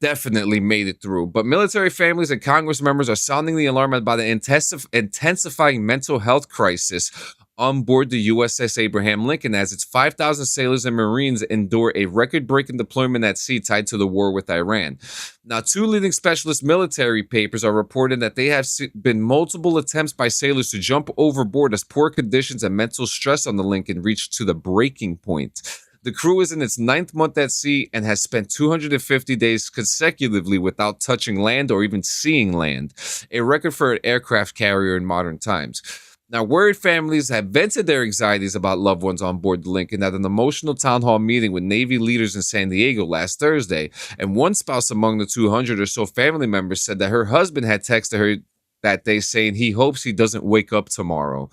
Definitely made it through. But military families and Congress members are sounding the alarm about the intensifying mental health crisis on board the USS Abraham Lincoln, as its 5,000 sailors and Marines endure a record-breaking deployment at sea tied to the war with Iran. Now, 2 leading specialist military papers are reporting that they have been multiple attempts by sailors to jump overboard as poor conditions and mental stress on the Lincoln reached to the breaking point. The crew is in its 9th month at sea and has spent 250 days consecutively without touching land or even seeing land, a record for an aircraft carrier in modern times. Now, worried families have vented their anxieties about loved ones on board the Lincoln at an emotional town hall meeting with Navy leaders in San Diego last Thursday, and one spouse among the 200 or so family members said that her husband had texted her that day saying he hopes he doesn't wake up tomorrow.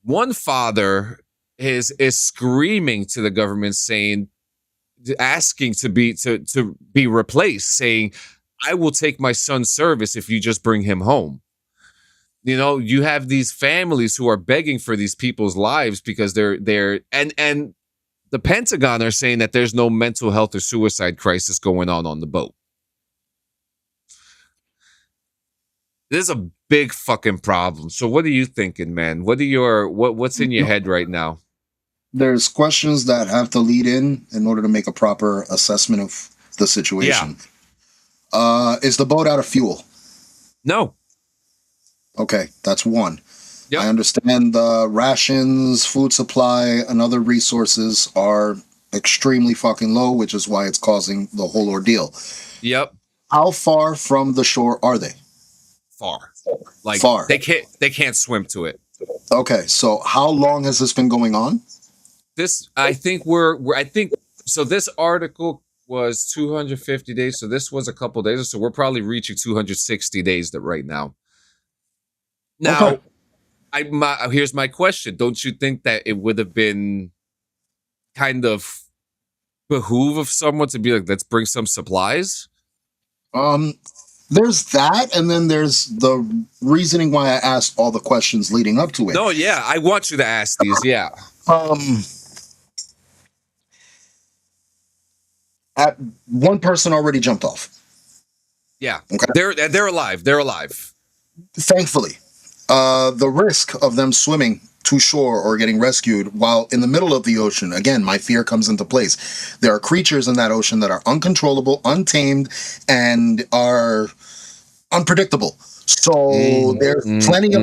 One father is screaming to the government, asking to be replaced, saying, "I will take my son's service if you just bring him home." You have these families who are begging for these people's lives because they're and the Pentagon are saying that there's no mental health or suicide crisis going on the boat. This is a big fucking problem. So what are you thinking, man? What's in your head right now? There's questions that have to lead in order to make a proper assessment of the situation. Yeah. Is the boat out of fuel? No. Okay, that's one. Yep. I understand the rations, food supply, and other resources are extremely fucking low, which is why it's causing the whole ordeal. Yep. How far from the shore are they? Far. Far. They can't swim to it. Okay, so how long has this been going on? I think so this article was 250 days, so this was a couple days, so we're probably reaching 260 days right now. Now, okay. Here's my question. Don't you think that it would have been kind of behoove of someone to be like, let's bring some supplies? There's that, and then there's the reasoning why I asked all the questions leading up to it. No, yeah, I want you to ask these, yeah. One person already jumped off. Yeah, okay. They're alive. They're alive. Thankfully. The risk of them swimming to shore or getting rescued while in the middle of the ocean, again, my fear comes into place. There are creatures in that ocean that are uncontrollable, untamed, and are unpredictable. So there's plenty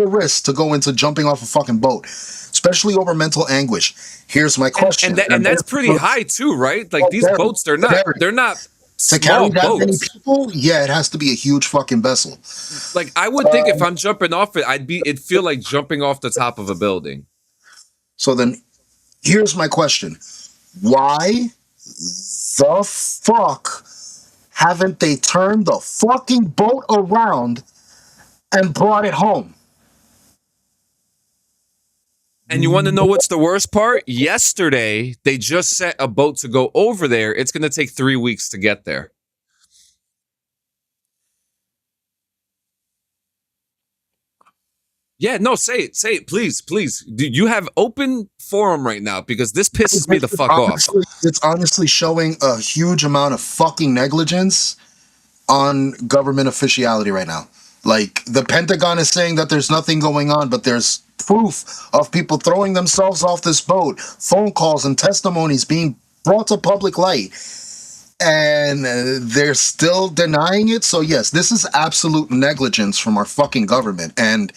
of risk to go into jumping off a fucking boat, especially over mental anguish. Here's my question. And that's pretty high too, right? Like these boats, they're not To carry small that many boats. people, yeah, it has to be a huge fucking vessel. Like I would think if I'm jumping off it, it'd feel like jumping off the top of a building. So then, here's my question: why the fuck haven't they turned the fucking boat around and brought it home? And you want to know what's the worst part? Yesterday, they just sent a boat to go over there. It's going to take 3 weeks to get there. Yeah, no, say it, please. You have open forum right now because this pisses me the fuck off. It's honestly showing a huge amount of fucking negligence on government officiality right now. Like, the Pentagon is saying that there's nothing going on, but there's proof of people throwing themselves off this boat, phone calls and testimonies being brought to public light, and they're still denying it. So yes, this is absolute negligence from our fucking government, and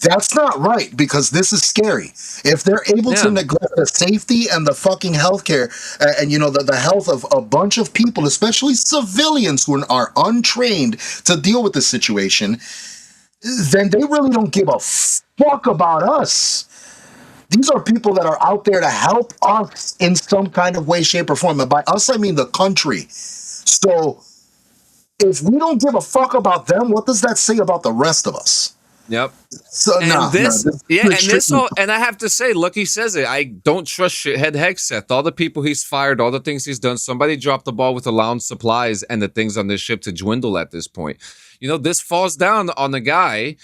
that's not right, because this is scary. If they're able to neglect the safety and the fucking healthcare, and you know the health of a bunch of people, especially civilians who are untrained to deal with this situation, then they really don't give a fuck about us. These are people that are out there to help us in some kind of way, shape, or form. And by us, I mean the country. So if we don't give a fuck about them, what does that say about the rest of us? Yep. So and and I have to say, Lucky says it. I don't trust shithead Hegseth. All the people he's fired, all the things he's done. Somebody dropped the ball with allowing supplies and the things on this ship to dwindle at this point. You know, this falls down on the guy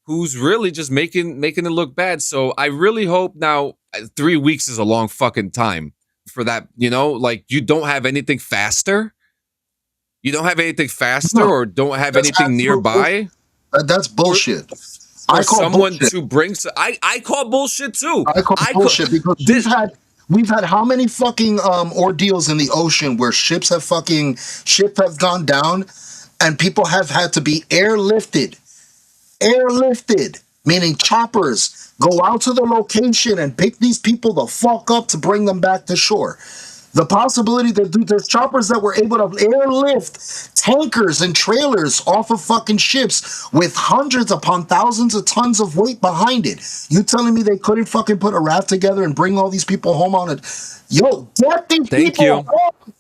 who's really just making it look bad. So I really hope now 3 weeks is a long fucking time for that. You know, like you don't have anything faster. You don't have anything faster, or don't have anything nearby. That's bullshit. I call someone bullshit. To bring. I call bullshit too. I call bullshit because we've had how many fucking ordeals in the ocean where ships have gone down, and people have had to be airlifted, meaning choppers go out to the location and pick these people the fuck up to bring them back to shore. The possibility that there's choppers that were able to airlift tankers and trailers off of fucking ships with hundreds upon thousands of tons of weight behind it. You telling me they couldn't fucking put a raft together and bring all these people home on it? Yo, get these people home.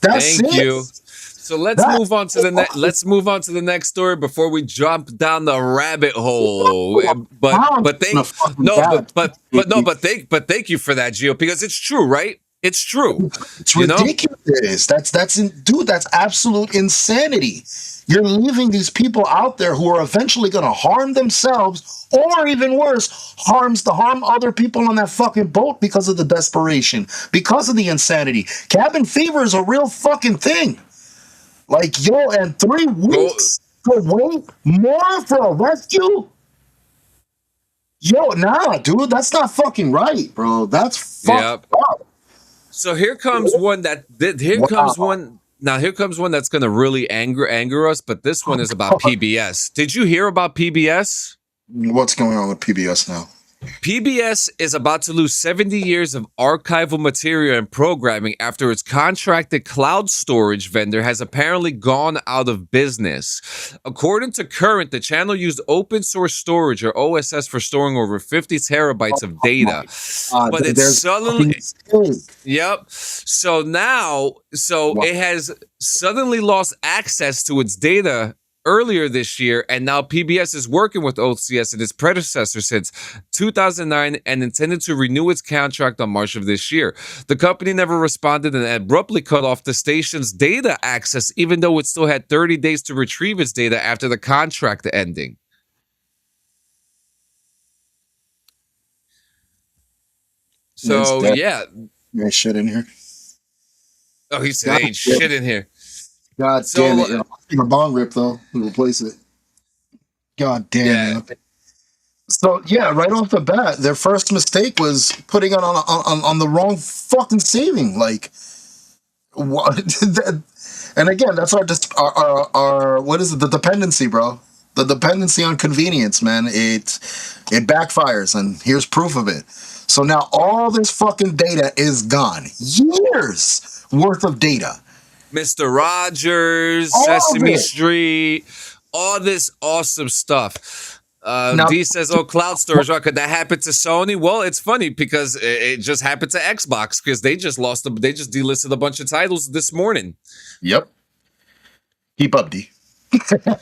That's Thank it. you. So let's move on to the next. Let's move on to the next story before we jump down the rabbit hole. But thank you for that, Gio, because it's true, right? It's true. It's ridiculous. That's absolute insanity. You're leaving these people out there who are eventually going to harm themselves, or even worse, harm other people on that fucking boat because of the desperation, because of the insanity. Cabin fever is a real fucking thing. Like, yo, and 3 weeks to wait more for a rescue? Yo, nah, dude, that's not fucking right, bro. That's fucked up. So here comes one here comes one that's going to really anger us, but this one is about PBS. Did you hear about PBS? What's going on with PBS now? PBS is about to lose 70 years of archival material and programming after its contracted cloud storage vendor has apparently gone out of business. According to Current, the channel used open source storage, or OSS, for storing over 50 terabytes of data. But it's suddenly... Yep. So now, it has suddenly lost access to its data earlier this year, and now PBS is working with OCS and its predecessor since 2009 and intended to renew its contract on March of this year. The company never responded and abruptly cut off the station's data access, even though it still had 30 days to retrieve its data after the contract ending. So, yeah. You ain't shit in here. Oh, he said, ain't shit in here. God damn it. I'll take a bong rip, though. We'll replace it. God damn it. So, yeah, right off the bat, their first mistake was putting it on the wrong fucking saving. Like, what? And again, that's our what is it? The dependency, bro. The dependency on convenience, man. It backfires, and here's proof of it. So now all this fucking data is gone. Years worth of data. Mr. Rogers, All of Sesame it. Street, all this awesome stuff. Now- D says, "Oh, cloud storage. Oh, could that happen to Sony?" Well, it's funny because it just happened to Xbox because they just they just delisted a bunch of titles this morning. Yep. Keep up, D.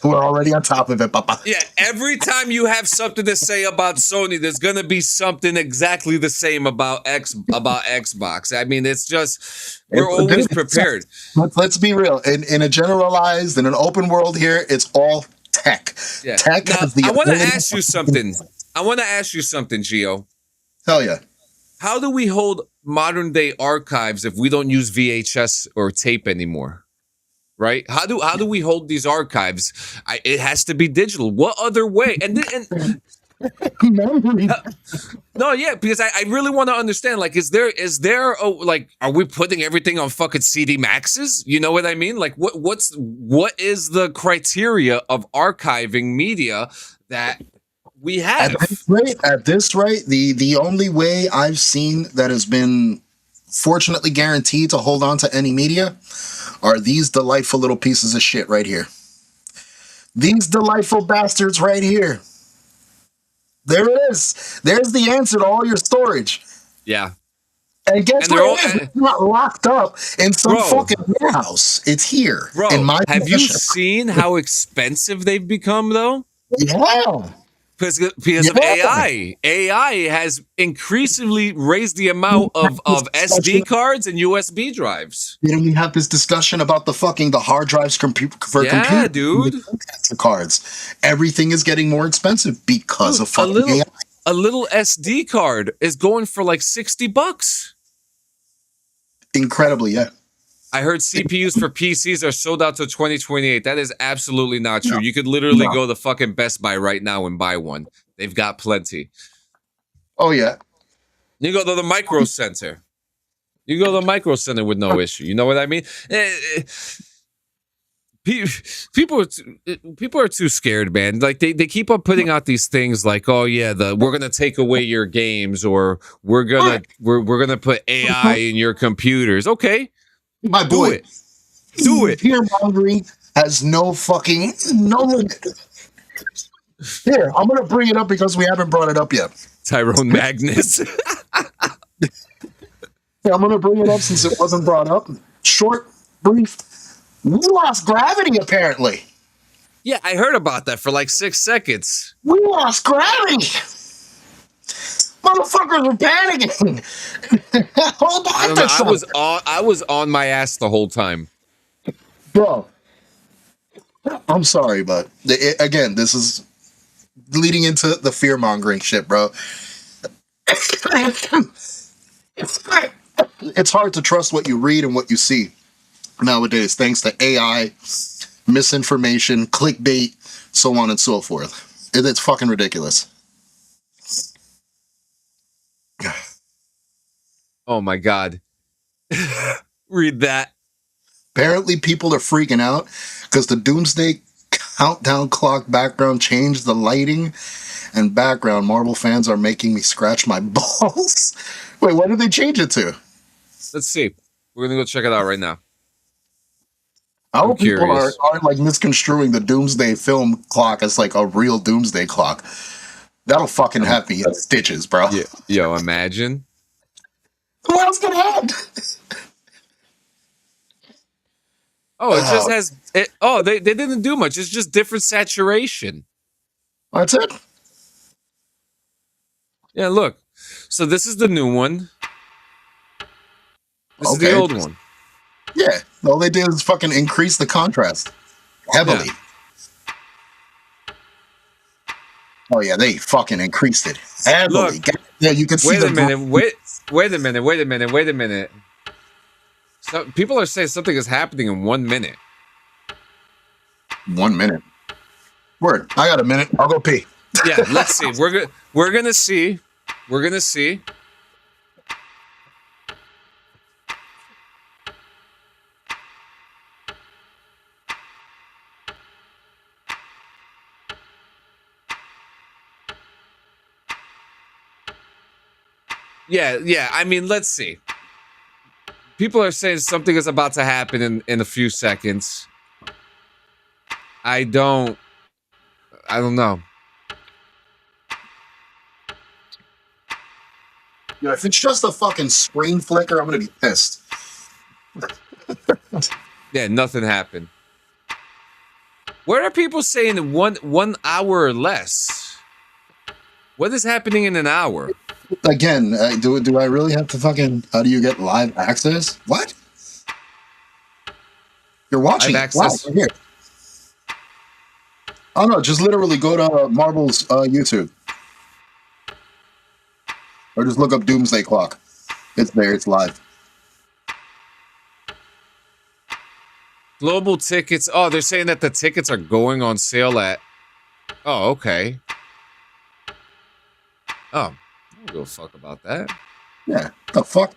We're already on top of it, Papa. Yeah, every time you have something to say about Sony, there's gonna be something exactly the same about Xbox. I mean, it's just we're always prepared. Let's be real. In a generalized, in an open world here, it's all tech. Yeah. Tech Now, has the I want to ability- ask you something. Gio. Hell yeah. How do we hold modern day archives if we don't use VHS or tape anymore? Right? How do we hold these archives? It has to be digital. What other way? No, yeah, because I really want to understand. Like, is there are we putting everything on fucking CD Maxes? You know what I mean? Like, what is the criteria of archiving media that we have? At this rate, the only way I've seen that has been fortunately guaranteed to hold on to any media are these delightful little pieces of shit right here. These delightful bastards right here. There it is. There's the answer to all your storage. Yeah. And guess And they're what? all- It's not locked up in some Bro. fucking warehouse. It's here. Bro, in my have you possession. seen how expensive they've become though? Yeah. Because of AI. AI has increasingly raised the amount of SD cards and USB drives. Didn't we have this discussion about the hard drives for Yeah, computers? dude. The cards. Everything is getting more expensive because of fucking AI. A little SD card is going for like $60. Incredibly, yeah. I heard CPUs for PCs are sold out till 2028. That is absolutely not true. You could literally go to fucking Best Buy right now and buy one. They've got plenty. Oh, yeah. You go to the Micro Center. You go to the Micro Center with no issue. You know what I mean? People are too scared, man. Like they keep on putting out these things like, oh yeah, we're gonna take away your games, or we're gonna put AI in your computers. Okay, my boy, do it. Fear mongering has no limit. Here, I'm gonna bring it up because we haven't brought it up yet. Tyrone Magnus. Yeah, I'm gonna bring it up since it wasn't brought up. Short, brief. We lost gravity, apparently. Yeah, I heard about that for like 6 seconds. We lost gravity. Motherfuckers were panicking. Hold on I don't know. I was on my ass the whole time. Bro, I'm sorry, but again, this is leading into the fear mongering shit, bro. It's hard to trust what you read and what you see nowadays, thanks to AI, misinformation, clickbait, so on and so forth. It's fucking ridiculous. Oh my god. Read that. Apparently people are freaking out because the Doomsday countdown clock background changed the lighting and background. Marvel fans are making me scratch my balls. Wait, what did they change it to? Let's see. We're gonna go check it out right now. I hope I'm people curious. aren't like misconstruing the Doomsday film clock as like a real Doomsday clock. That'll fucking have me in stitches, bro. Yeah, yo, imagine. What else gonna happen? Oh, it just has it. Oh, they didn't do much. It's just different saturation. That's it. Yeah, look. So this is the new one. This is the old one. Yeah. All they did is fucking increase the contrast heavily. Yeah. Oh yeah, they fucking increased it heavily. Look, Yeah, you can see. Wait a minute. Wait a minute. So people are saying something is happening in 1 minute. 1 minute. Word. I got a minute. I'll go pee. Yeah, let's see. We're gonna see. We're gonna see. Yeah. I mean, let's see. People are saying something is about to happen in a few seconds. I don't know. Yeah, if it's just a fucking screen flicker, I'm gonna be pissed. Yeah, nothing happened. Where are people saying 1 hour or less? What is happening in an hour? Again, do I really have to fucking? How do you get live access? What? You're watching Live it. access? Wow, right here. Oh no, just literally go to Marvel's YouTube. Or just look up Doomsday Clock. It's there, it's live. Global tickets. Oh, they're saying that the tickets are going on sale at... Oh, okay. Oh, I don't give a fuck about that. Yeah, the fuck?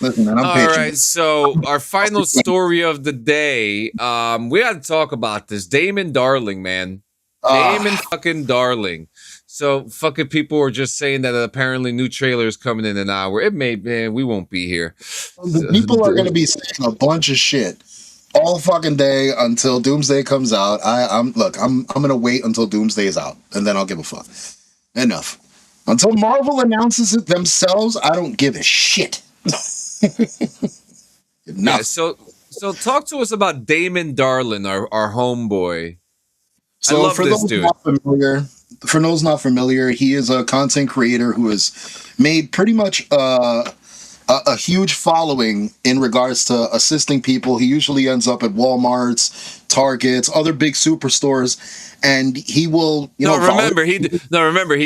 Listen, man, I'm All patient. right, so our final story of the day. We had to talk about this. Damon Darling, man. Damon fucking Darling. So fucking people are just saying that apparently new trailer is coming in an hour. It may, man, we won't be here. The people are gonna be saying a bunch of shit all fucking day until Doomsday comes out. I'm gonna wait until Doomsday is out, and then I'll give a fuck. Enough. Until Marvel announces it themselves, I don't give a shit. Yeah, so talk to us about Damon Darling, our homeboy. So I love for this those dude. not familiar, he is a content creator who has made pretty much a huge following in regards to assisting people. He usually ends up at Walmarts, Targets, other big superstores, and he will. Remember he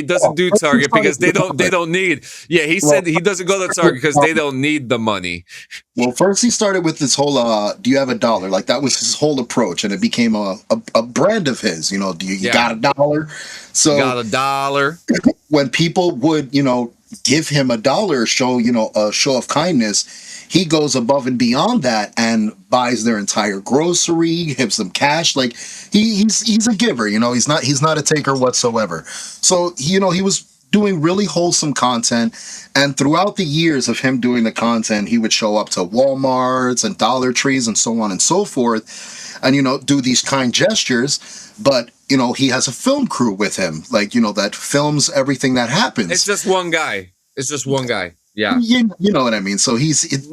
doesn't do Target because they don't need. Yeah, he said he doesn't go to Target because they don't need the money. Well, first he started with this whole do you have a dollar? Like that was his whole approach, and it became a brand of his. Do you got a dollar? So got a dollar. When people would give him a dollar, show a show of kindness, he goes above and beyond that and buys their entire grocery, gives them cash. Like he's a giver. He's not a taker whatsoever. So he was doing really wholesome content, and throughout the years of him doing the content, he would show up to Walmarts and Dollar Trees and so on and so forth, and do these kind gestures. But he has a film crew with him, that films everything that happens. It's just one guy. Yeah. You know what I mean? So he's in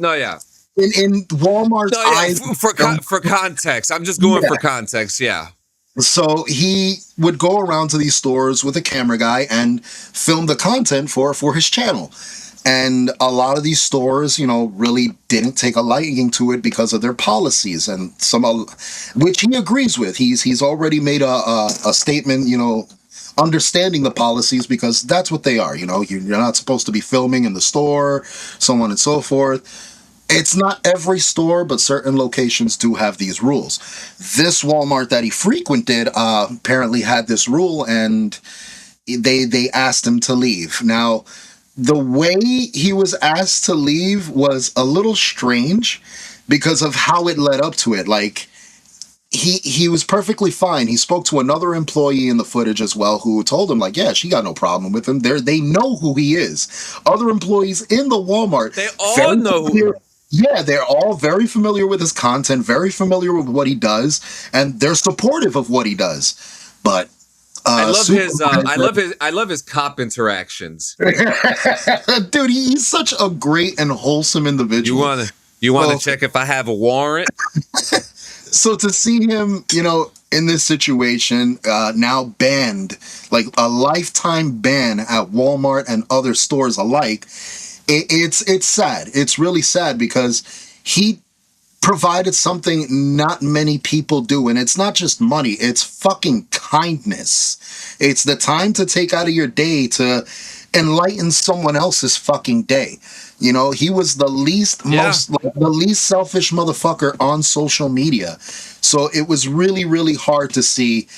Walmart's eyes. For context. I'm just going for context, yeah. So he would go around to these stores with a camera guy and film the content for his channel. And a lot of these stores, really didn't take a liking to it because of their policies, and which he agrees with. He's already made a statement, understanding the policies, because that's what they are. You're not supposed to be filming in the store, so on and so forth. It's not every store, but certain locations do have these rules. This Walmart that he frequented apparently had this rule, and they asked him to leave. Now, the way he was asked to leave was a little strange because of how it led up to it. Like, he was perfectly fine. He spoke to another employee in the footage as well who told him, yeah, she got no problem with him. They know who he is. Other employees in the Walmart. They all know who. Yeah, they're all very familiar with his content, very familiar with what he does, and they're supportive of what he does. But I love his cop interactions. Dude, he's such a great and wholesome individual. You wanna check if I have a warrant? So to see him, in this situation, now banned, like a lifetime ban at Walmart and other stores alike, it's sad. It's really sad because he provided something not many people do, and it's not just money, it's fucking kindness. It's the time to take out of your day to enlighten someone else's fucking day. He was the least selfish motherfucker on social media. So it was really, really hard to see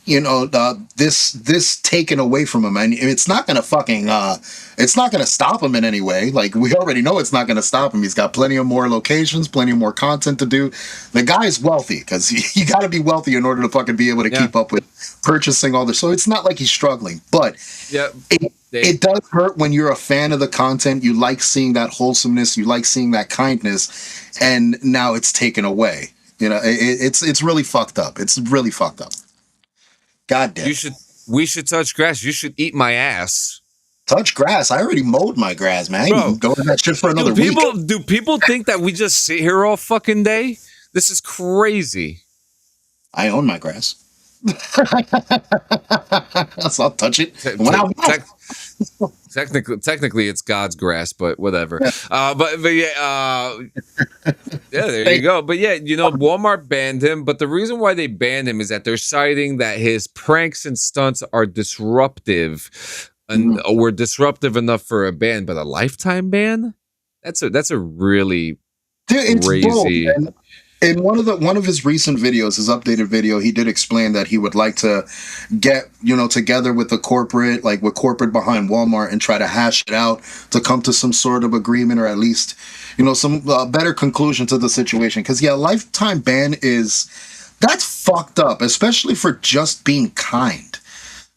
this taken away from him, and it's not gonna fucking it's not gonna stop him in any way. Like, we already know it's not gonna stop him. He's got plenty of more locations, plenty of more content to do. The guy's wealthy, because you got to be wealthy in order to fucking be able to keep up with purchasing all this. So it's not like he's struggling, but it does hurt when you're a fan of the content. You like seeing that wholesomeness, you like seeing that kindness, and now it's taken away. It's really fucked up. It's really fucked up. God damn. We should touch grass. You should eat my ass. Touch grass? I already mowed my grass, man. I ain't even go to that shit for another week. Do people think that we just sit here all fucking day? This is crazy. I own my grass. So I'll touch it when I want. Technically, it's God's grass, but whatever. But yeah, there you go. But yeah, Walmart banned him. But the reason why they banned him is that they're citing that his pranks and stunts are disruptive, and were disruptive enough for a ban. But a lifetime ban? That's a really crazy. Bold, in one of his recent videos, his updated video, he did explain that he would like to get, together with the corporate, like with corporate behind Walmart, and try to hash it out to come to some sort of agreement, or at least, some better conclusion to the situation. Because lifetime ban that's fucked up, especially for just being kind.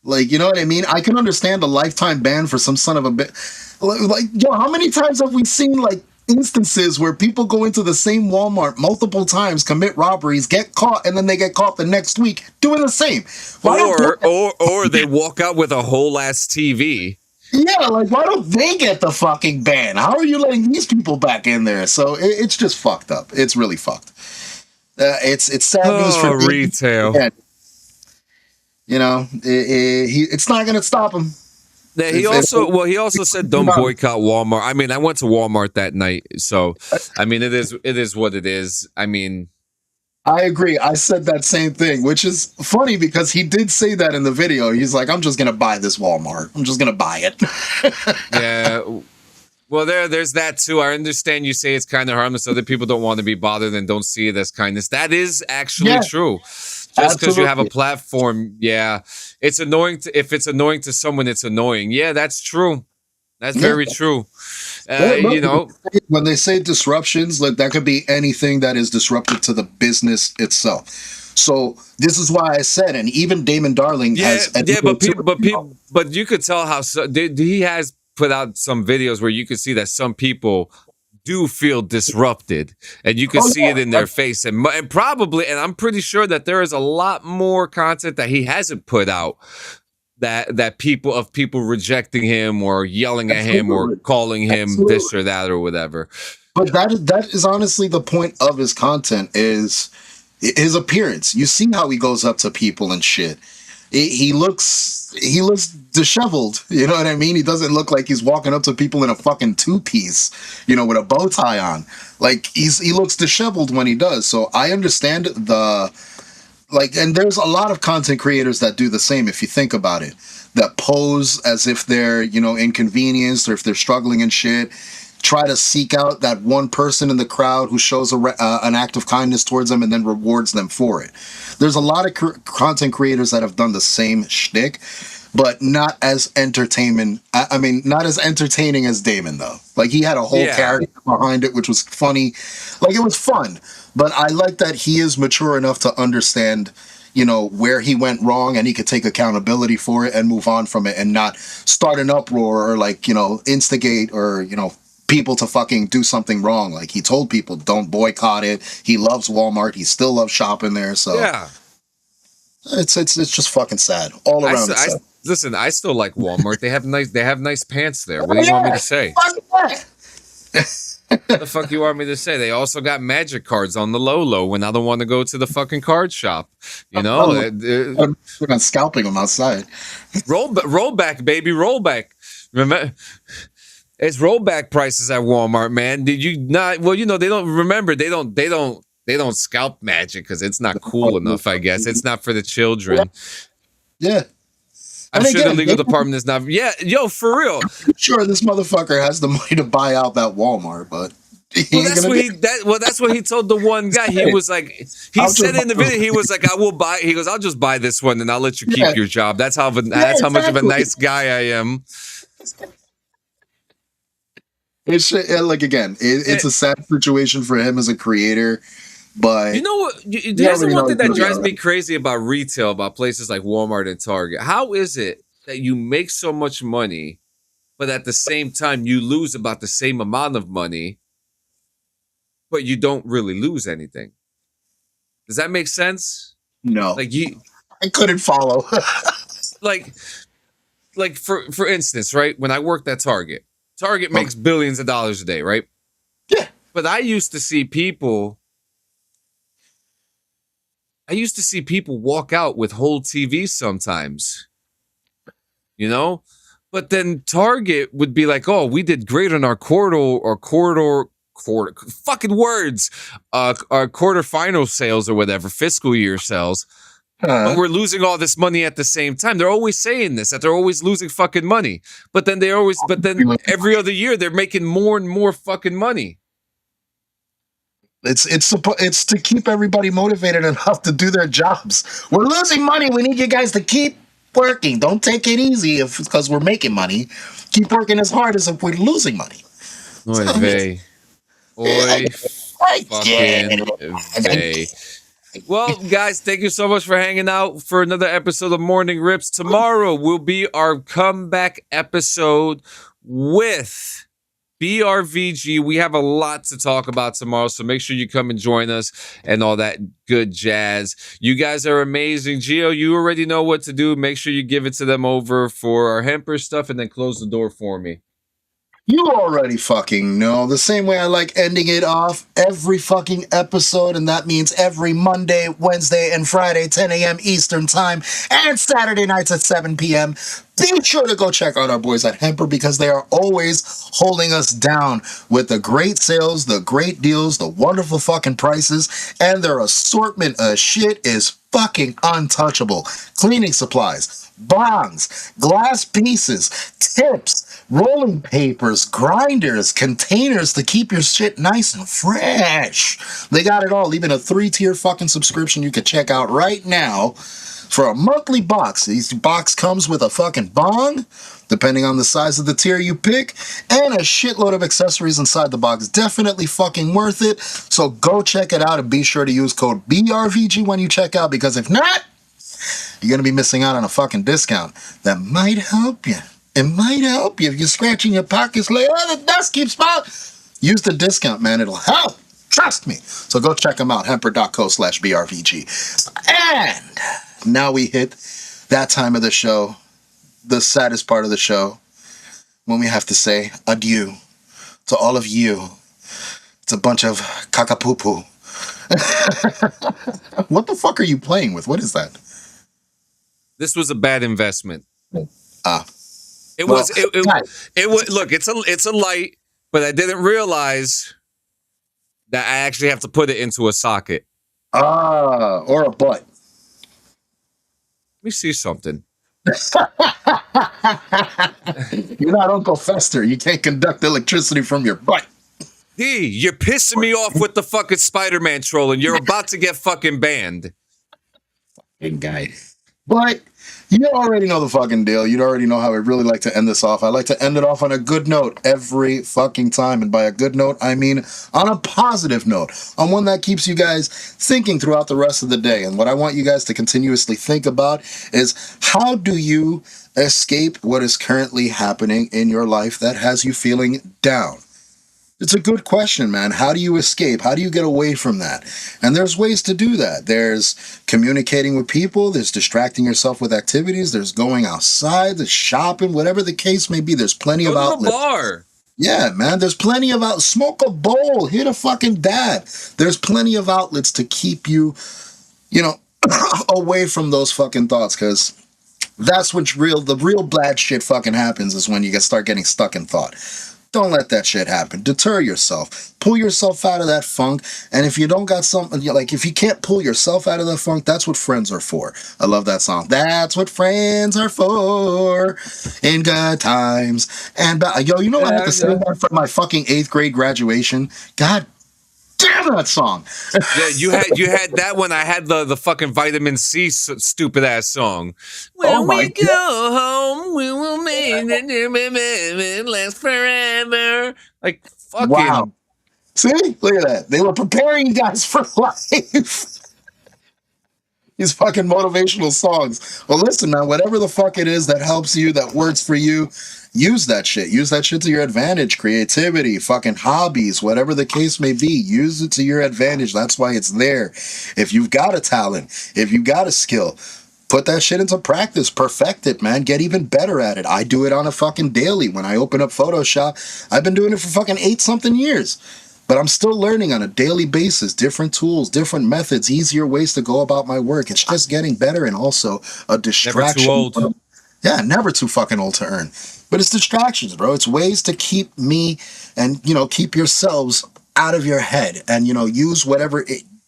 Like, you know what I mean? I can understand a lifetime ban for some son of a bitch. Like, how many times have we seen, like, instances where people go into the same Walmart multiple times, commit robberies, get caught, and then they get caught the next week doing the same? Or they walk out with a whole ass TV. Yeah, like, why don't they get the fucking ban? How are you letting these people back in there? So it's just fucked up. It's really fucked. It's sad news for retail. It's not gonna stop him. Yeah, he also said don't boycott Walmart. I mean, I went to Walmart that night, so I mean, it is what it is. I mean, I agree. I said that same thing, which is funny because he did say that in the video. He's like, I'm just gonna buy this Walmart. I'm just gonna buy it. Yeah. Well, there's that too. I understand you say it's kind of harmless. Other people don't want to be bothered and don't see it as kindness. That is actually true. Just because you have a platform, it's annoying. If it's annoying to someone, it's annoying. Yeah, that's true. That's very true. When they say disruptions, like, that could be anything that is disruptive to the business itself. So this is why I said, and even Damon Darling has. But you could tell how he has put out some videos where you could see that some people do feel disrupted, and you can see it in their face, and probably, and I'm pretty sure that there is a lot more content that he hasn't put out that people rejecting him or yelling at him or calling him this or that or whatever. But that is honestly the point of his content, is his appearance. You see how he goes up to people and shit. He looks disheveled, you know what I mean? He doesn't look like he's walking up to people in a fucking two-piece, with a bow tie on. Like, he looks disheveled when he does. So I understand and there's a lot of content creators that do the same, if you think about it, that pose as if they're, inconvenienced, or if they're struggling and shit. Try to seek out that one person in the crowd who shows an act of kindness towards them and then rewards them for it. There's a lot of content creators that have done the same shtick, but not as entertaining. I mean, not as entertaining as Damon, though. Like, he had a whole character behind it, which was funny. Like, it was fun. But I like that he is mature enough to understand, where he went wrong, and he could take accountability for it and move on from it, and not start an uproar or, like, instigate or, people to fucking do something wrong. Like, he told people don't boycott it. He loves Walmart. He still loves shopping there. So it's just fucking sad all around. Listen, I still like Walmart. They have nice pants there. What do you want me to say? What the fuck you want me to say? They also got magic cards on the low when I don't want to go to the fucking card shop. I'm scalping them outside. Roll back, baby, roll back. Remember. It's rollback prices at Walmart, man. Did you not? Well, they don't remember. They don't scalp magic because it's not cool enough. I guess it's not for the children. Yeah, I'm sure the legal department is not. Yeah, for real. Sure, this motherfucker has the money to buy out that Walmart, but He ain't gonna do it. That's what he told the one guy. He was like, he said in the video, he was like, I will buy. He goes, I'll just buy this one and I'll let you keep your job. That's how much of a nice guy I am. It's like again, it's a sad situation for him as a creator. But you know what? There's one thing that drives me crazy about retail, about places like Walmart and Target. How is it that you make so much money, but at the same time you lose about the same amount of money, but you don't really lose anything? Does that make sense? No. Like I couldn't follow. like for instance, right? When I worked at Target makes billions of dollars a day, right? Yeah. But I used to see people walk out with whole TVs sometimes, you know? But then Target would be like, oh, we did great on our quarter final sales or whatever, fiscal year sales. But we're losing all this money at the same time. They're always saying this, that they're always losing fucking money. But then every other year they're making more and more fucking money. It's to keep everybody motivated enough to do their jobs. We're losing money. We need you guys to keep working. Don't take it easy because we're making money. Keep working as hard as if we're losing money. Oy vey. Oy fucking vey. Well, guys, thank you so much for hanging out for another episode of Morning Rips. Tomorrow will be our comeback episode with BRVG. We have a lot to talk about tomorrow, so make sure you come and join us and all that good jazz. You guys are amazing. Gio, you already know what to do. Make sure you give it to them over for our Hemper stuff and then close the door for me. You already fucking know. The same way I like ending it off every fucking episode, and that means every Monday, Wednesday, and Friday, 10 a.m. Eastern Time, and Saturday nights at 7 p.m. Be sure to go check out our boys at Hemper because they are always holding us down with the great sales, the great deals, the wonderful fucking prices, and their assortment of shit is fucking untouchable. Cleaning supplies, bongs, glass pieces, tips, rolling papers, grinders, containers to keep your shit nice and fresh. They got it all. Even a 3-tier fucking subscription you can check out right now for a monthly box. Each box comes with a fucking bong, depending on the size of the tier you pick, and a shitload of accessories inside the box. Definitely fucking worth it. So go check it out and be sure to use code BRVG when you check out, because if not, you're going to be missing out on a fucking discount that might help you. It might help you if you're scratching your pockets like, oh, the dust keeps falling. Use the discount, man. It'll help. Trust me. So go check them out, hemper.co/BRVG. And now we hit that time of the show, the saddest part of the show, when we have to say adieu to all of you. It's a bunch of caca-poo-poo. What the fuck are you playing with? What is that? This was a bad investment. It Well, was look, it's a light, but I didn't realize that I actually have to put it into a socket. Or a butt. Let me see something. You're not Uncle Fester. You can't conduct electricity from your butt. D, you're pissing me off with the fucking Spider-Man troll, and you're about to get fucking banned. Fucking guy. But you already know the fucking deal. You already know how I really like to end this off. I like to end it off on a good note every fucking time. And by a good note, I mean on a positive note. On one that keeps you guys thinking throughout the rest of the day. And what I want you guys to continuously think about is, how do you escape what is currently happening in your life that has you feeling down? It's a good question, man. How do you escape? How do you get away from that? And there's ways to do that. There's communicating with people. There's distracting yourself with activities. There's going outside. There's shopping. Whatever the case may be, there's plenty of outlets. Go to the bar. Yeah, man. There's plenty of outlets. Smoke a bowl. Hit a fucking dab. There's plenty of outlets to keep you, away from those fucking thoughts, because that's what's the real bad shit fucking happens is when you start getting stuck in thought. Don't let that shit happen. Deter yourself. Pull yourself out of that funk. And if you don't got something, like if you can't pull yourself out of that funk, that's what friends are for. I love that song. That's what friends are for in good times. And yo, you know I had to sing that for my fucking 8th grade graduation. God damn that song. Yeah, you had that one. I had the fucking Vitamin C stupid ass song. When we go home, we will make it last forever. Like fucking. Wow. See, look at that. They were preparing you guys for life. These fucking motivational songs. Well, listen, man, whatever the fuck it is that helps you, that works for you, use that shit. Use that shit to your advantage. Creativity, fucking hobbies, whatever the case may be, use it to your advantage. That's why it's there. If you've got a talent, if you've got a skill, put that shit into practice. Perfect it, man. Get even better at it. I do it on a fucking daily. When I open up Photoshop, I've been doing it for fucking 8-something years. But I'm still learning on a daily basis, different tools, different methods, easier ways to go about my work. It's just getting better and also a distraction. Never too old. Yeah, never too fucking old to earn. But it's distractions, bro. It's ways to keep me and, keep yourselves out of your head and, use whatever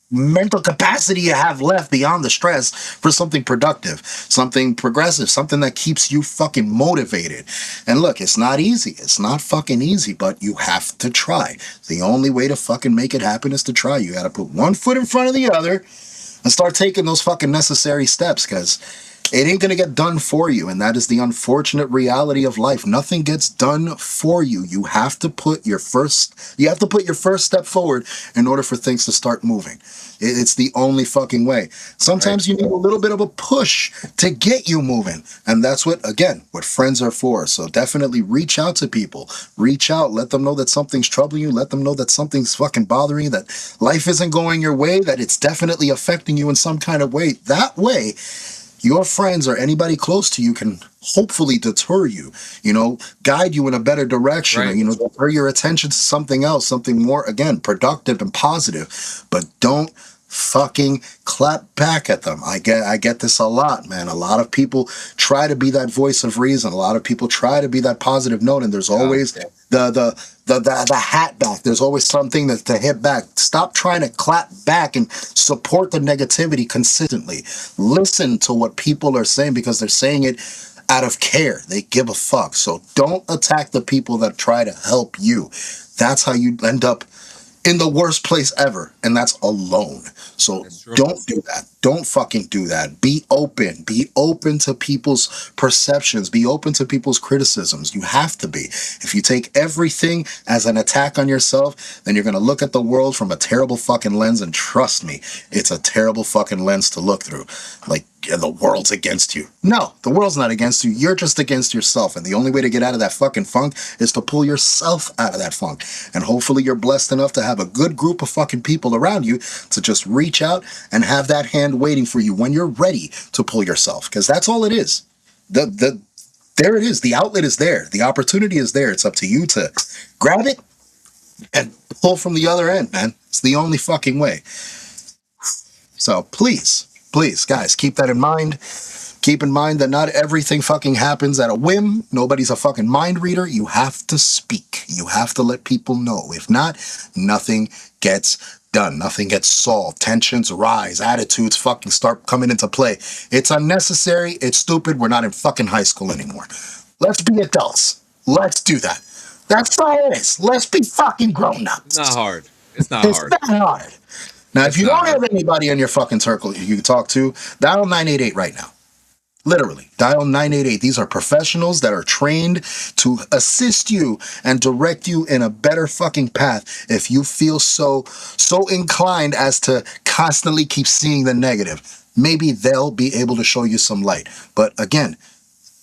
mental capacity you have left beyond the stress for something productive, something progressive, something that keeps you fucking motivated. And look, it's not easy. It's not fucking easy, but you have to try. The only way to fucking make it happen is to try. You got to put one foot in front of the other and start taking those fucking necessary steps, because it ain't going to get done for you. And that is the unfortunate reality of life. Nothing gets done for you. You have to put your first step forward in order for things to start moving. It's the only fucking way. Sometimes you need a little bit of a push to get you moving. And that's what friends are for. So definitely reach out to people. Reach out. Let them know that something's troubling you. Let them know that something's fucking bothering you, that life isn't going your way, that it's definitely affecting you in some kind of way. That way, your friends or anybody close to you can hopefully deter you, guide you in a better direction, or, deter your attention to something else, something more, again, productive and positive. But don't fucking clap back at them. I get this a lot, man. A lot of people try to be that voice of reason. A lot of people try to be that positive note, and there's always the hat back. There's always something to hit back. Stop trying to clap back and support the negativity consistently. Listen to what people are saying, because they're saying it out of care. They give a fuck. So don't attack the people that try to help you. That's how you end up in the worst place ever, and that's alone. So don't do that. Don't fucking do that. Be open. Be open to people's perceptions. Be open to people's criticisms. You have to be. If you take everything as an attack on yourself, then you're going to look at the world from a terrible fucking lens, and trust me, it's a terrible fucking lens to look through. Like, the world's against you. No, the world's not against you. You're just against yourself. And the only way to get out of that fucking funk is to pull yourself out of that funk. And hopefully you're blessed enough to have a good group of fucking people around you to just reach out and have that hand waiting for you when you're ready to pull yourself. Because that's all it is. There it is. The outlet is there. The opportunity is there. It's up to you to grab it and pull from the other end, man. It's the only fucking way. So please, guys, keep that in mind. Keep in mind that not everything fucking happens at a whim. Nobody's a fucking mind reader. You have to speak. You have to let people know. If not, nothing gets done. Nothing gets solved. Tensions rise. Attitudes fucking start coming into play. It's unnecessary. It's stupid. We're not in fucking high school anymore. Let's be adults. Let's do that. That's all it is. Let's be fucking grown-ups. It's not hard. It's not hard. It's not hard. Now, if you don't have anybody in your fucking circle you can talk to, dial 988 right now. Literally, dial 988. These are professionals that are trained to assist you and direct you in a better fucking path if you feel so inclined as to constantly keep seeing the negative. Maybe they'll be able to show you some light. But again,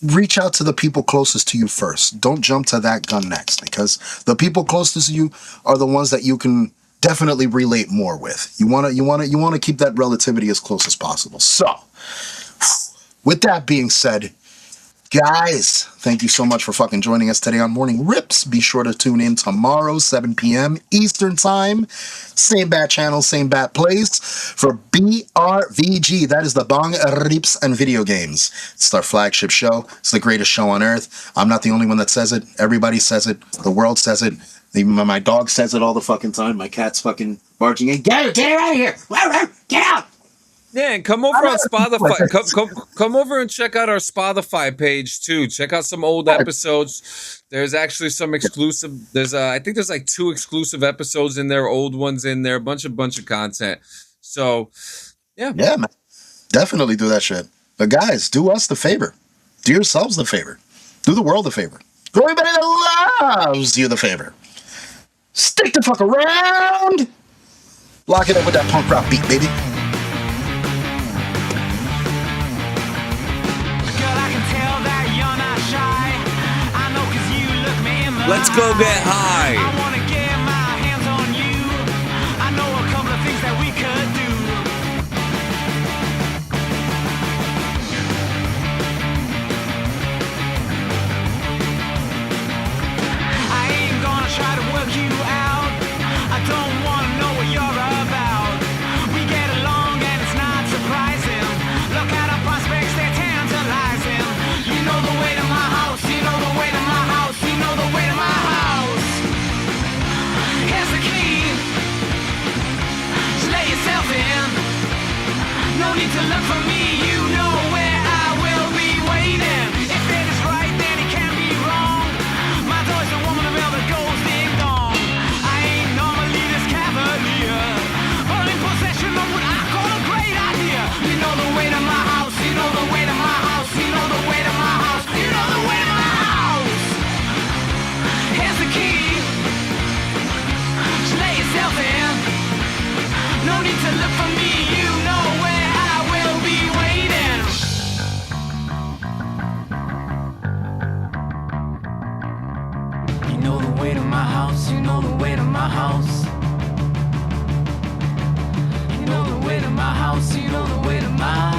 reach out to the people closest to you first. Don't jump to that gun next, because the people closest to you are the ones that you can definitely relate more with. You want to keep that relativity as close as possible. So, with that being said, Guys, thank you so much for fucking joining us today on Morning Rips. Be sure to tune in tomorrow, 7 p.m. Eastern Time. Same bat channel, same bat place for BRVG. That is the Bong Rips and Video Games. It's our flagship show. It's the greatest show on earth. I'm not the only one that says it. Everybody says it. The world says it. Even my dog says it all the fucking time. My cat's fucking barging in. Get out of here! Get out! Yeah, and come over on Spotify. Come over and check out our Spotify page too. Check out some old episodes. There's actually some exclusive. I think there's like 2 exclusive episodes in there, old ones in there, bunch of content. So, yeah, man, definitely do that shit. But guys, do us the favor. Do yourselves the favor. Do the world the favor. Do everybody that loves you the favor. Stick the fuck around. Lock it up with that punk rock beat, baby. Let's go get high. I wanna get my hands on you. I know a couple of things that we could do. I ain't gonna try to work you out. I don't wanna know what you're about. We get along and it's not surprising. Look at our prospects, they're tantalizing. You know the way to my house, you know the way to my house, you know the way to my house. Here's the key. Just let yourself in. No need to look for me, you know where I will be waiting. If it is right, then it can't be wrong. My door's the woman of the goes ding dong. I ain't normally this cavalier, but in possession of what I call a great idea. You know the way to my house, you know the way to my house, you know the way to my house, you know the way to my house. Here's the key. Just let yourself in. No need to look for me, you know where I will be waiting. You know the way to my house, you know the way to my house. You know the way to my house, you know the way to my house.